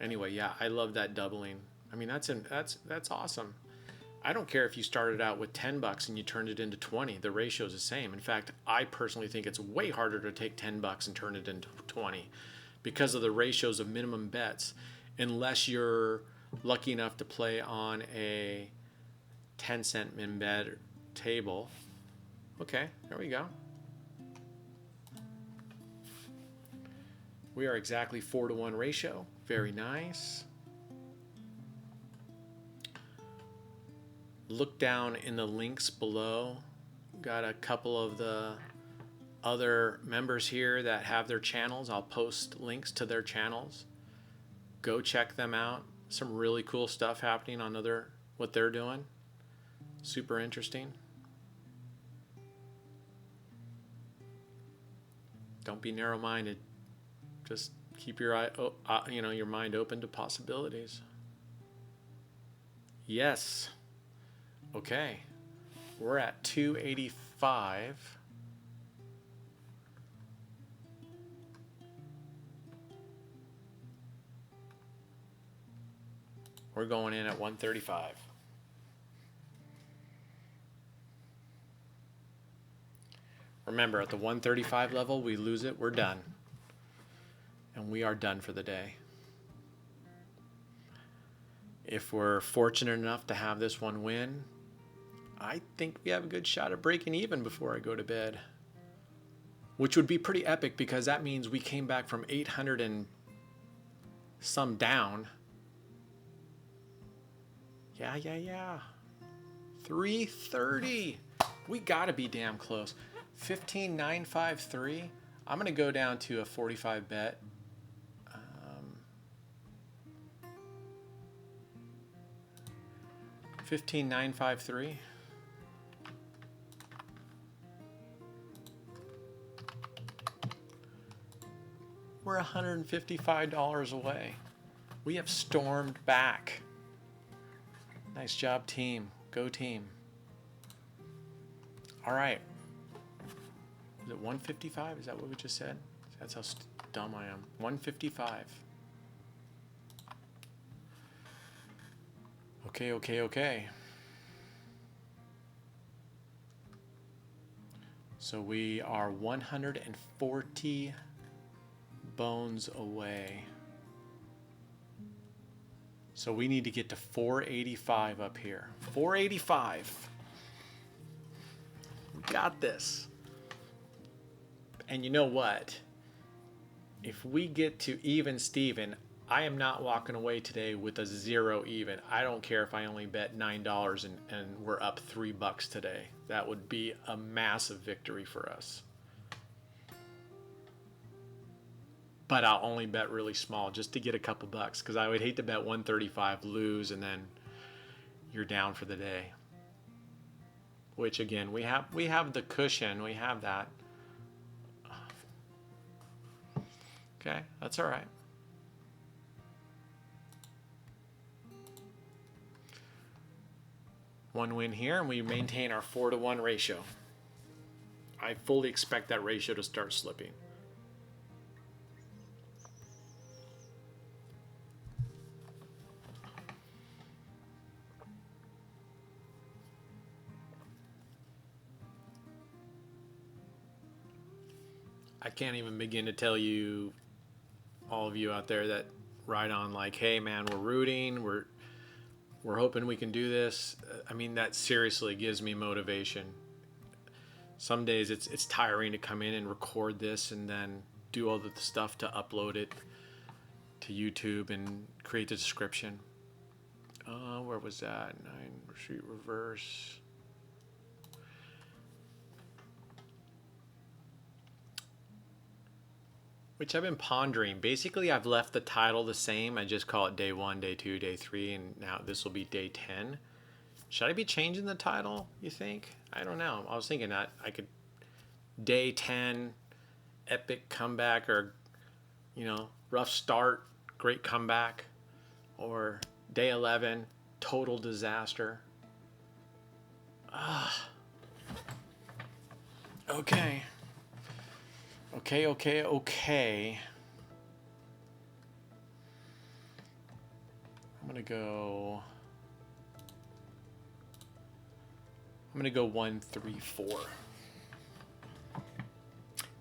Speaker 1: Anyway, yeah, I love that doubling. I mean, that's awesome. I don't care if you started out with $10 and you turned it into 20. The ratio is the same. In fact, I personally think it's way harder to take $10 and turn it into 20 because of the ratios of minimum bets, unless you're lucky enough to play on a 10-cent min bet table. Okay, there we go. We are exactly 4-to-1 ratio. Very nice. Look down in the links below. Got a couple of the other members here that have their channels. I'll post links to their channels. Go check them out. Some really cool stuff happening on what they're doing. Super interesting. Don't be narrow-minded. Just keep your your mind open to possibilities. Yes. Okay. We're at 285. We're going in at 135. Remember, at the 135 level, we lose it, we're done. And we are done for the day. If we're fortunate enough to have this one win, I think we have a good shot at breaking even before I go to bed. Which would be pretty epic, because that means we came back from 800 and some down. Yeah. 330. We gotta be damn close. 15,953. I'm gonna go down to a 45 bet. 15,953. We're $155 away. We have stormed back. Nice job, team. Go team. All right. Is it 155? Is that what we just said? That's how dumb I am. 155. Okay. So we are 140 bones away. So we need to get to 485 up here. 485. We got this. And you know what? If we get to even Steven, I am not walking away today with a 0 even. I don't care if I only bet $9 and we're up $3 today. That would be a massive victory for us. But I'll only bet really small just to get a couple bucks, because I would hate to bet 135, lose, and then you're down for the day. Which again, we have the cushion. We have that. Okay, that's all right. One win here, and we maintain our 4-to-1 ratio. I fully expect that ratio to start slipping. I can't even begin to tell you, all of you out there that write on like, hey man, we're rooting, we're hoping we can do this. I mean, that seriously gives me motivation. Some days it's tiring to come in and record this and then do all the stuff to upload it to YouTube and create the description. Where was that? 9 street reverse. Which I've been pondering. Basically, I've left the title the same. I just call it day 1, day 2, day 3, and now this will be day 10. Should I be changing the title, you think? I don't know. I was thinking that I could day 10, epic comeback, or, rough start, great comeback, or day 11, total disaster. Okay. Okay. I'm gonna go 1, 3, 4.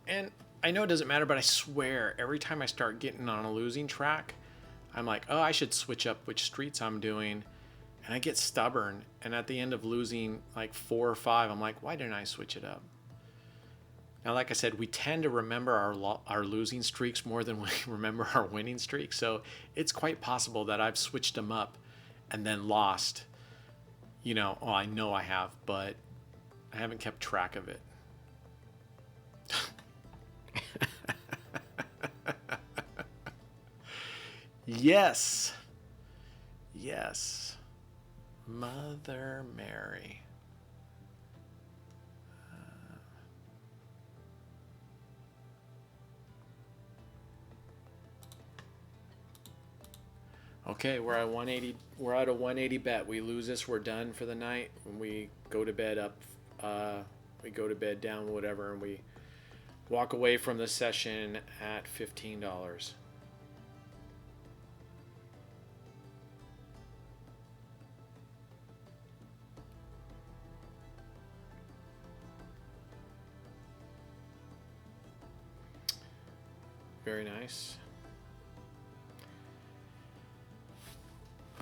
Speaker 1: And I know it doesn't matter, but I swear every time I start getting on a losing track, I'm like, oh, I should switch up which streets I'm doing. And I get stubborn. And at the end of losing like 4 or 5, I'm like, why didn't I switch it up? Now, like I said, we tend to remember our losing streaks more than we remember our winning streaks. So it's quite possible that I've switched them up and then lost. I know I have, but I haven't kept track of it. Yes. Mother Mary. Okay, we're at 180. We're at a 180 bet. We lose this, we're done for the night. When we go to bed we go to bed down, whatever, and we walk away from the session at $15. Very nice.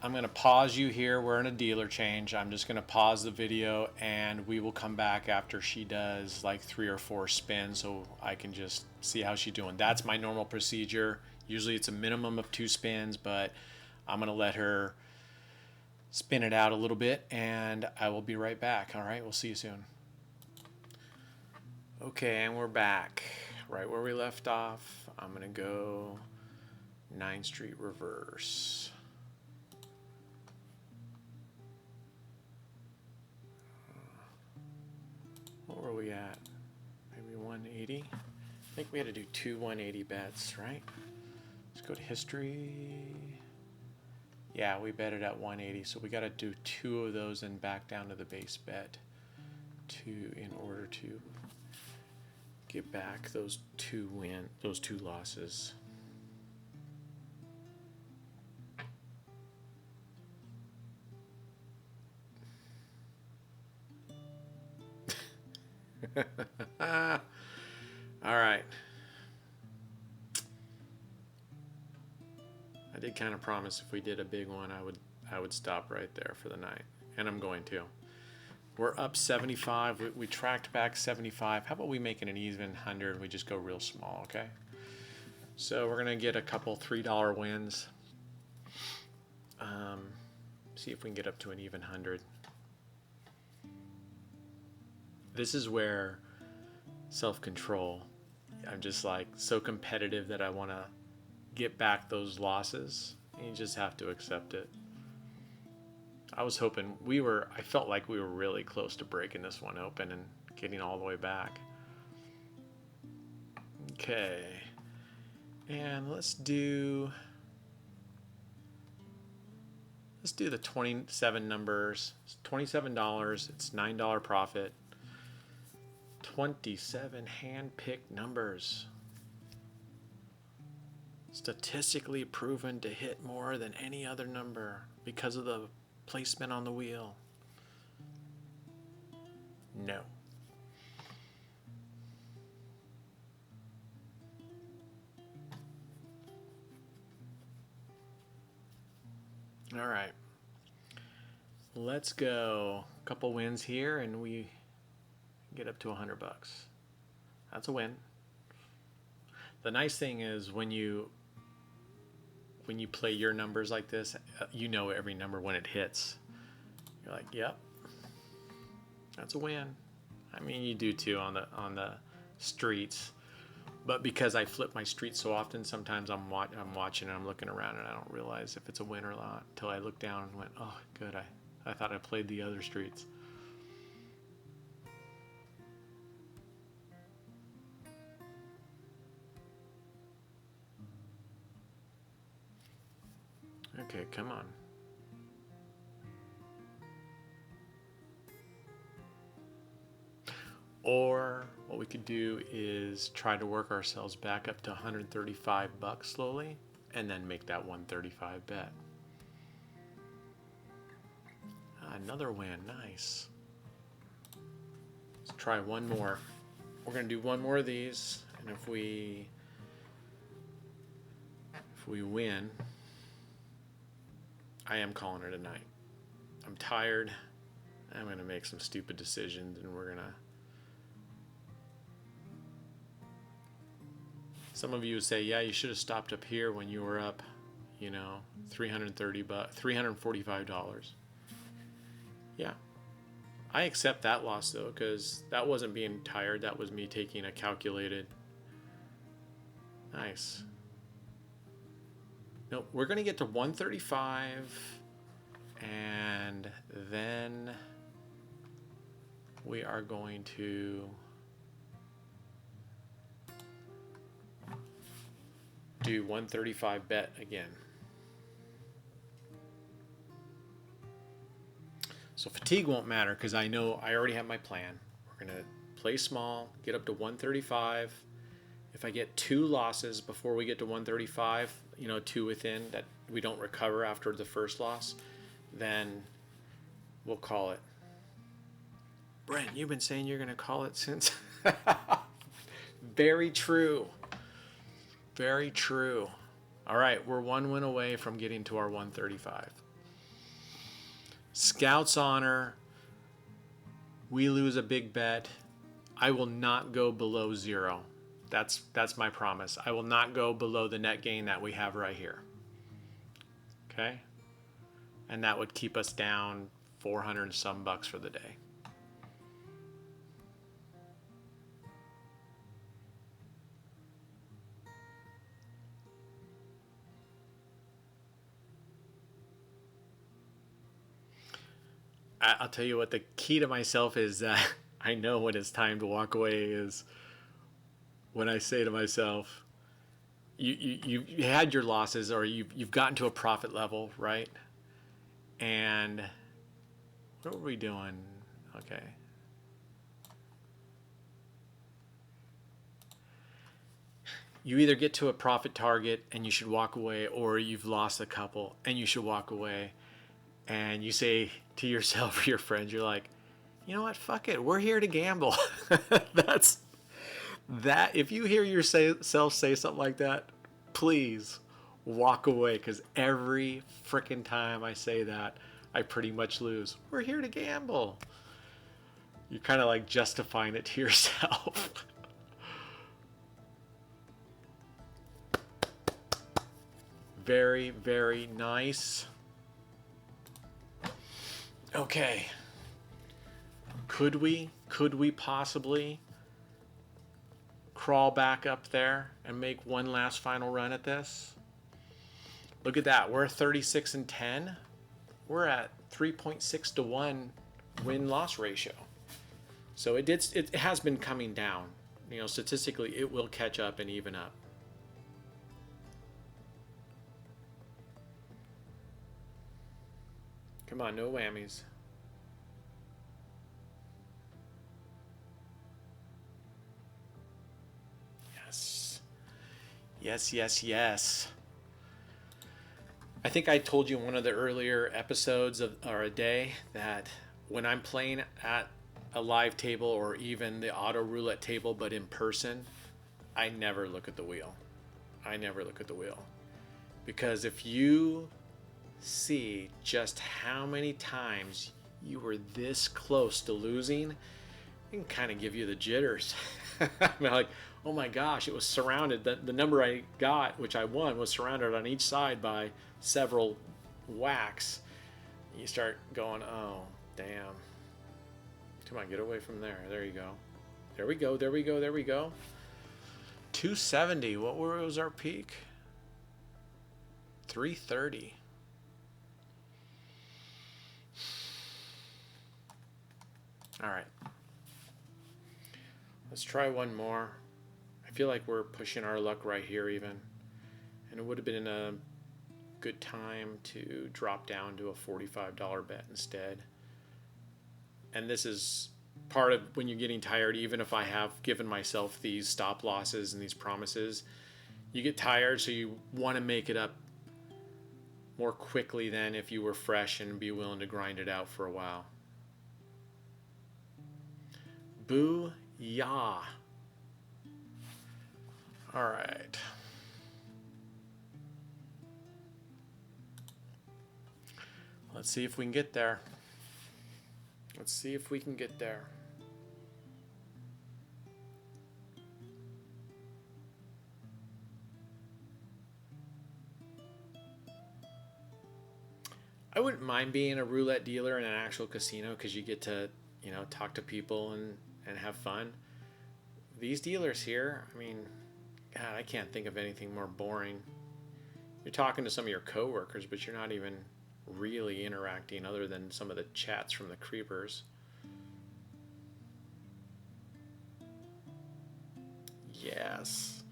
Speaker 1: I'm going to pause you here. We're in a dealer change. I'm just going to pause the video and we will come back after she does like 3 or 4 spins so I can just see how she's doing. That's my normal procedure. Usually it's a minimum of 2 spins, but I'm going to let her spin it out a little bit and I will be right back. All right, we'll see you soon. Okay, and we're back right where we left off. I'm going to go 9th Street reverse. What were we at? Maybe 180? I think we had to do 2 180 bets, right? Let's go to history. Yeah, we betted at 180, so we got to do 2 of those and back down to the base bet in order to get back those 2 losses. All right. I did kind of promise if we did a big one, I would stop right there for the night, and I'm going to. We're up 75. We tracked back 75. How about we make it an even 100? We just go real small, okay? So we're gonna get a couple $3 wins. See if we can get up to an even 100. This is where self-control. I'm just like so competitive that I want to get back those losses. And you just have to accept it. I was hoping I felt like we were really close to breaking this one open and getting all the way back. Okay. And let's do the 27 numbers. It's $27. It's $9 profit. 27 hand-picked numbers. Statistically proven to hit more than any other number because of the placement on the wheel. No. All right. Let's go. A couple wins here and we get up to $100. That's a win. The nice thing is when you play your numbers like this, you know every number when it hits. You're like, yep, that's a win. I mean, you do too on the streets, but because I flip my streets so often, sometimes I'm watching and I'm looking around and I don't realize if it's a win or not until I look down and went, oh, good, I thought I played the other streets. Okay, come on. Or what we could do is try to work ourselves back up to $135 slowly and then make that 135 bet. Another win, nice. Let's try one more. We're gonna do one more of these, and if we win, I am calling it a night. I'm tired. I'm gonna make some stupid decisions, and we're gonna. Some of you say, yeah, you should have stopped up here when you were up, you know, $345. Yeah. I accept that loss though, because that wasn't being tired. That was me taking a calculated. Nice. No, we're going to get to 135 and then we are going to do 135 bet again. So fatigue won't matter because I know I already have my plan. We're going to play small, get up to 135. If I get 2 losses before we get to 135, you know, 2 within that we don't recover after the first loss, then we'll call it. Brent, you've been saying you're going to call it since. Very true. Very true. All right, we're 1 win away from getting to our 135. Scout's honor. We lose a big bet. I will not go below 0. That's my promise. I will not go below the net gain that we have right here. Okay? And that would keep us down 400 and some bucks for the day. I'll tell you what, the key to myself is that I know when it's time to walk away is when I say to myself, you had your losses or you've gotten to a profit level, right? And what were we doing? Okay. You either get to a profit target and you should walk away, or you've lost a couple and you should walk away. And you say to yourself or your friends, you're like, you know what, fuck it, we're here to gamble. That's that. If you hear yourself say something like that, please walk away, because every freaking time I say that, I pretty much lose. We're here to gamble. You're kind of like justifying it to yourself. Very, very nice. Okay. Could we possibly crawl back up there and make one last final run at this? Look at that. We're 36 and 10. We're at 3.6 to 1 win-loss ratio. So it has been coming down. You know, statistically, it will catch up and even up. Come on, no whammies. Yes, yes, yes. I think I told you in one of the earlier episodes or a day that when I'm playing at a live table or even the auto roulette table, but in person, I never look at the wheel. I never look at the wheel. Because if you see just how many times you were this close to losing, it can kind of give you the jitters. I mean, like, oh my gosh, it was surrounded. The number I got, which I won, was surrounded on each side by several whacks. You start going, oh, damn. Come on, get away from there. There you go. There we go, there we go, there we go. 270, what was our peak? 330. All right. Let's try one more. I feel like we're pushing our luck right here even. And it would have been a good time to drop down to a $45 bet instead. And this is part of when you're getting tired, even if I have given myself these stop losses and these promises, you get tired, so you want to make it up more quickly than if you were fresh and be willing to grind it out for a while. Boo-yah. All right. Let's see if we can get there. Let's see if we can get there. I wouldn't mind being a roulette dealer in an actual casino because you get to, talk to people and have fun. These dealers here, I mean, God, I can't think of anything more boring. You're talking to some of your coworkers, but you're not even really interacting other than some of the chats from the creepers. Yes.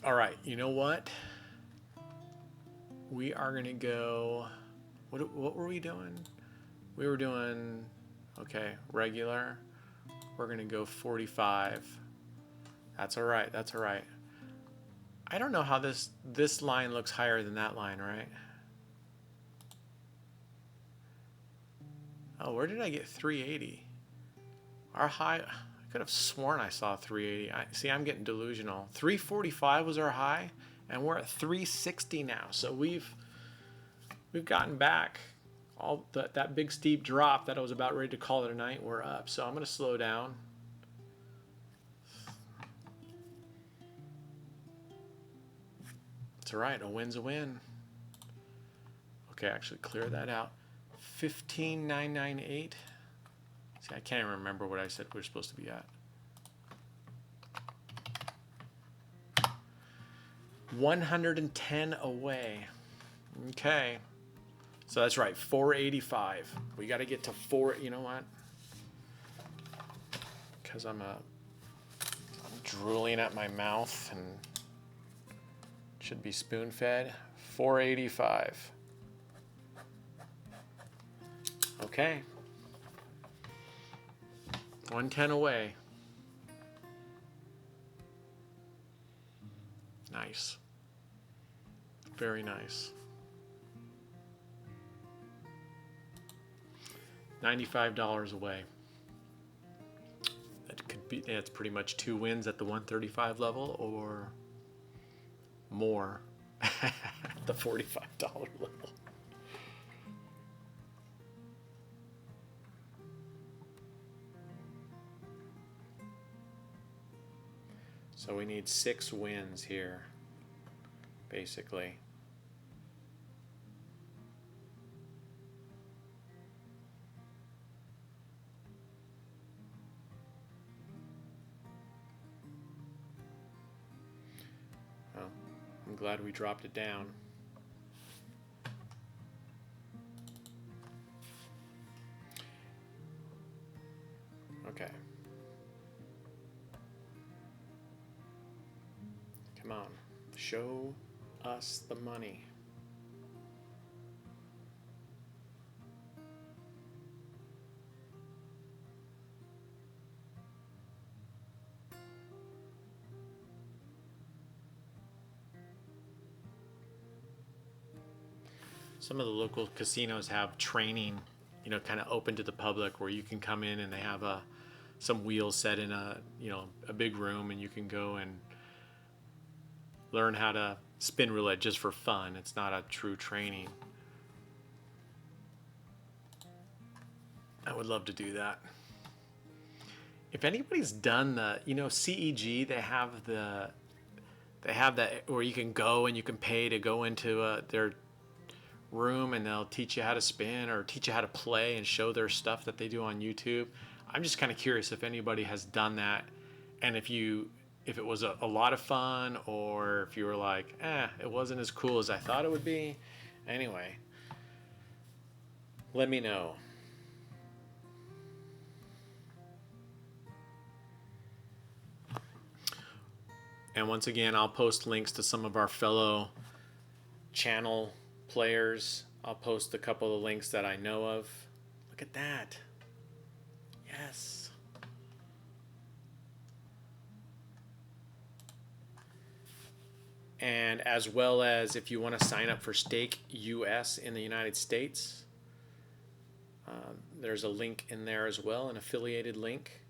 Speaker 1: All right, you know what? We are going to go... What were we doing? We were doing, okay, regular. We're going to go 45. That's all right. That's all right. I don't know how this line looks higher than that line, right? Oh, where did I get 380? Our high, I could have sworn I saw 380. See, I'm getting delusional. 345 was our high, and we're at 360 now. So we've gotten back all that big steep drop that I was about ready to call it a night. We're up. So I'm going to slow down. It's all right. A win's a win. Okay, actually clear that out. 15,998. See, I can't even remember what I said we were supposed to be at. 110 away. Okay. So that's right, 485. We got to get to 4, you know what? Because I'm drooling at my mouth and should be spoon-fed. 485. Okay. 110 away. Nice. Very nice. $95 away. That could be, it's pretty much 2 wins at the 135 level or more at the $45 level. So we need 6 wins here, basically. Well, I'm glad we dropped it down. Okay. Come on, show us the money. Some of the local casinos have training, you know, kind of open to the public where you can come in and they have some wheels set in a, you know, a big room, and you can go and learn how to spin roulette just for fun. It's not a true training. I would love to do that. If anybody's done the, you know, CEG, they have that where you can go and you can pay to go into their room, and they'll teach you how to spin or teach you how to play and show their stuff that they do on YouTube. I'm just kind of curious if anybody has done that, and if it was a lot of fun, or if you were like, it wasn't as cool as I thought it would be. Anyway, let me know. And once again, I'll post links to some of our fellow channel players. I'll post a couple of links that I know of. Look at that. Yes. And as well as if you want to sign up for Stake US in the United States, there's a link in there as well, an affiliated link.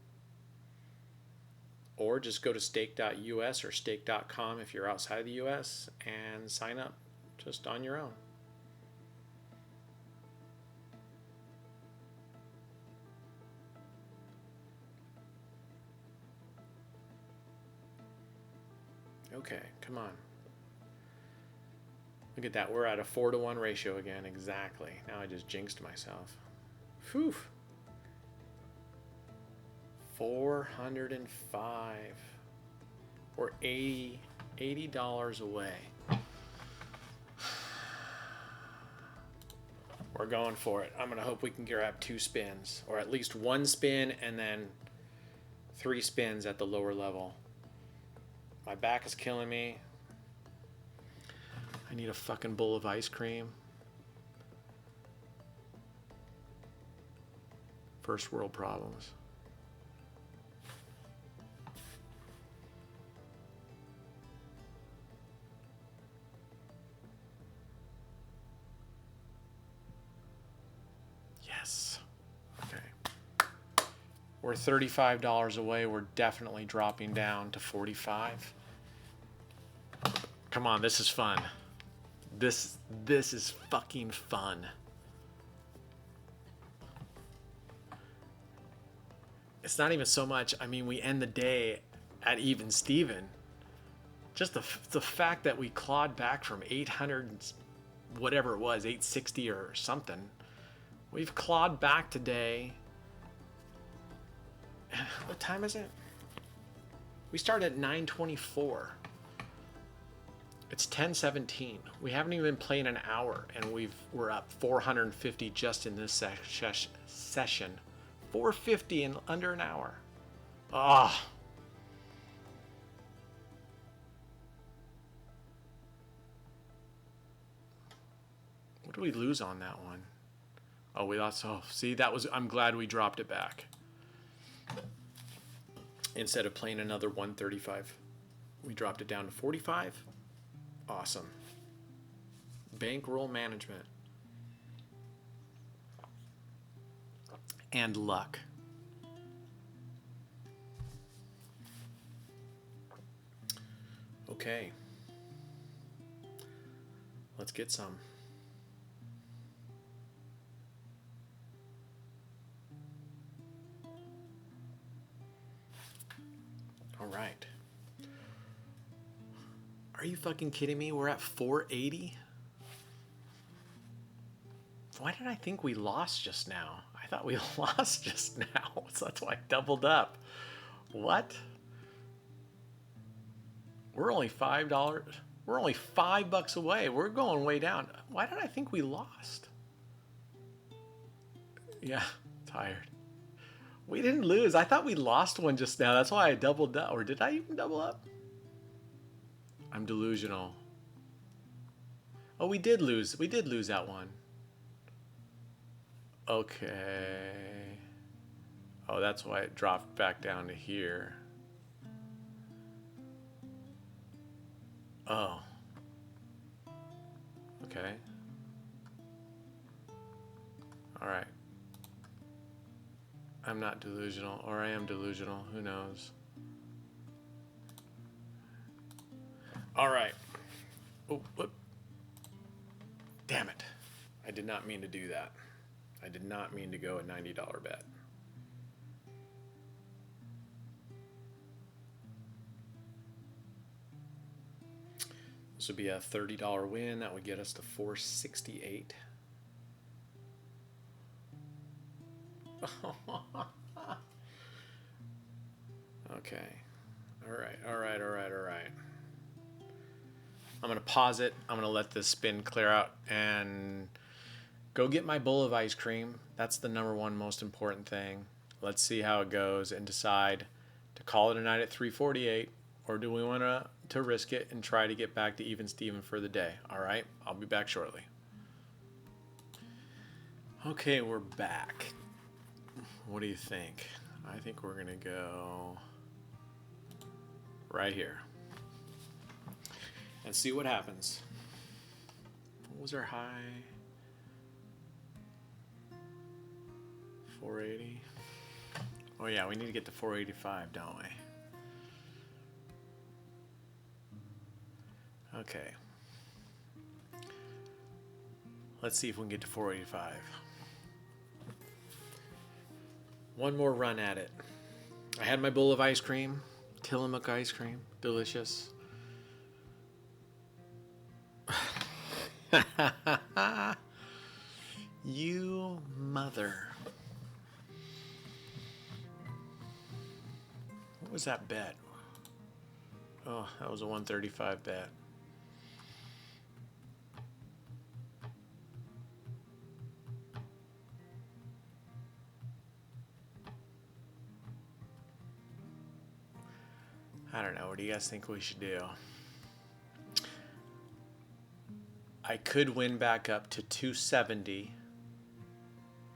Speaker 1: Or just go to stake.us or stake.com if you're outside the US and sign up just on your own. Okay, come on. Look at that. We're at a 4-to-1 ratio again. Exactly. Now I just jinxed myself. Phew. 405. We're $80 away. We're going for it. I'm going to hope we can grab 2 spins, or at least 1 spin and then 3 spins at the lower level. My back is killing me. I need a fucking bowl of ice cream. First world problems. Yes. Okay. We're $35 away. We're definitely dropping down to 45. Come on, this is fun. This is fucking fun. It's not even so much, I mean, we end the day at even Steven. Just the fact that we clawed back from 800, whatever it was, 860 or something. We've clawed back today. What time is it? We started at 9:24. It's 10:17. We haven't even been playing an hour, and we're up 450 just in this session. 450 in under an hour. Ah. Oh. What did we lose on that one? Oh, we lost. Oh, see, I'm glad we dropped it back. Instead of playing another 135, we dropped it down to 45. Awesome. Bankroll management. And luck. Okay. Let's get some. All right. Are you fucking kidding me? We're at 480? Why did I think we lost just now? I thought we lost just now. So that's why I doubled up. What? We're only $5. We're only $5 away. We're going way down. Why did I think we lost? Yeah, tired. We didn't lose. I thought we lost one just now. That's why I doubled up. Or did I even double up? I'm delusional. Oh, we did lose. We did lose that one. Okay. Oh, that's why it dropped back down to here. Oh. Okay. All right. I'm not delusional, or I am delusional. Who knows? All right. Oh, whoop. Damn it. I did not mean to do that. I did not mean to go a $90 bet. This would be a $30 win. That would get us to 468. Okay. All right. I'm going to pause it. I'm going to let this spin clear out and go get my bowl of ice cream. That's the number one most important thing. Let's see how it goes and decide to call it a night at 348, or do we want to risk it and try to get back to even Steven for the day. All right, I'll be back shortly. Okay, we're back. What do you think? I think we're going to go right here and see what happens. What was our high? 480. Oh yeah, we need to get to 485, don't we? Okay. Let's see if we can get to 485. One more run at it. I had my bowl of ice cream, Tillamook ice cream, delicious. You mother. What was that bet? Oh, that was a 135 bet. I don't know. What do you guys think we should do? I could win back up to 270,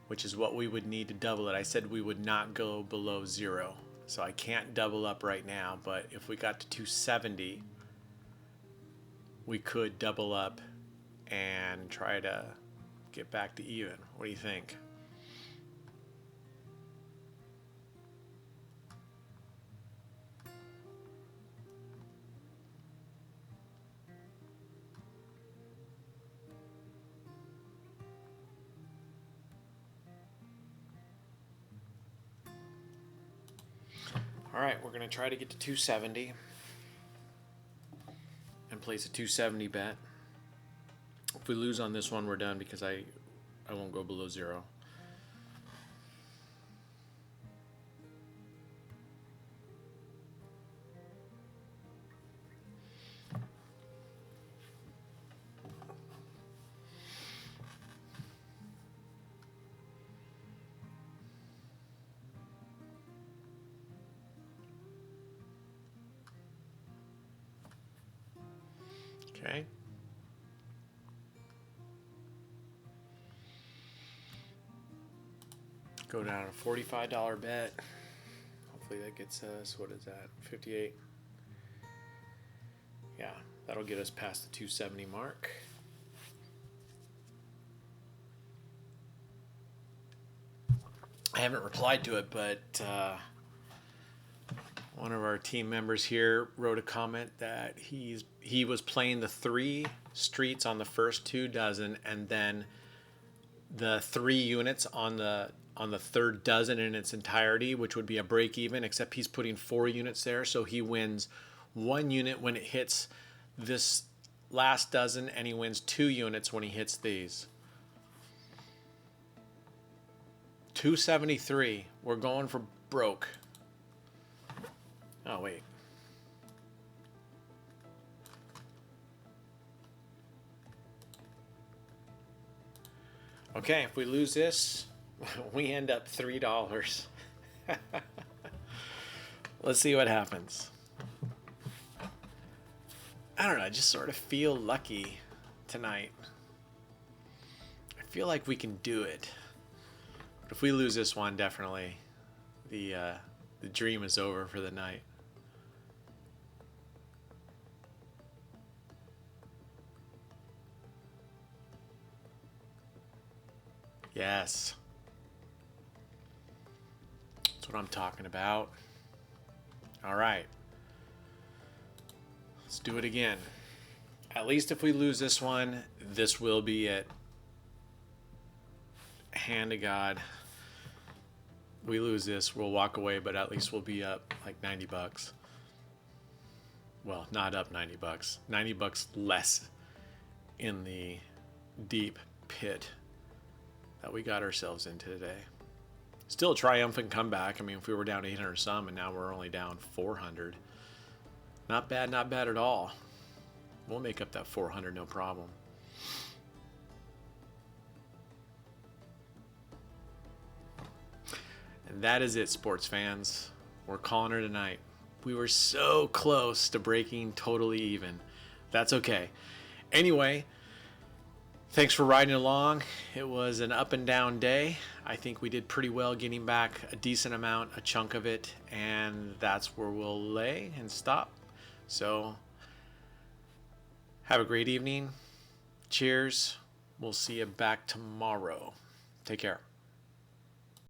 Speaker 1: which is what we would need to double it. I said we would not go below 0. So I can't double up right now, but if we got to 270, we could double up and try to get back to even. What do you think? All right, we're going to try to get to 270 and place a 270 bet. If we lose on this one, we're done because I won't go below 0. Okay. Go down a $45 bet. Hopefully that gets us, what is that, 58? Yeah, that'll get us past the 270 mark. I haven't replied to it, but one of our team members here wrote a comment that he was playing the 3 streets on the first 2 dozen, and then the 3 units on the third dozen in its entirety, which would be a break even, except he's putting 4 units there, so he wins 1 unit when it hits this last dozen, and he wins 2 units when he hits these. 273. We're going for broke. Oh, wait. Okay, if we lose this, we end up $3. Let's see what happens. I don't know, I just sort of feel lucky tonight. I feel like we can do it. But if we lose this one, definitely the dream is over for the night. Yes. That's what I'm talking about. All right. Let's do it again. At least if we lose this one, this will be it. Hand to God. We lose this, we'll walk away, but at least we'll be up like 90 bucks. Well, not up 90 bucks. 90 bucks less in the deep pit that we got ourselves into today. Still a triumphant comeback. I mean, if we were down 800 some and now we're only down 400. Not bad at all. We'll make up that 400 no problem. And that is it, sports fans. We're calling her tonight. We were so close to breaking totally even. That's okay. Anyway, thanks for riding along. It was an up and down day. I think we did pretty well getting back a decent amount, a chunk of it, and that's where we'll lay and stop. So, have a great evening. Cheers. We'll see you back tomorrow. Take care.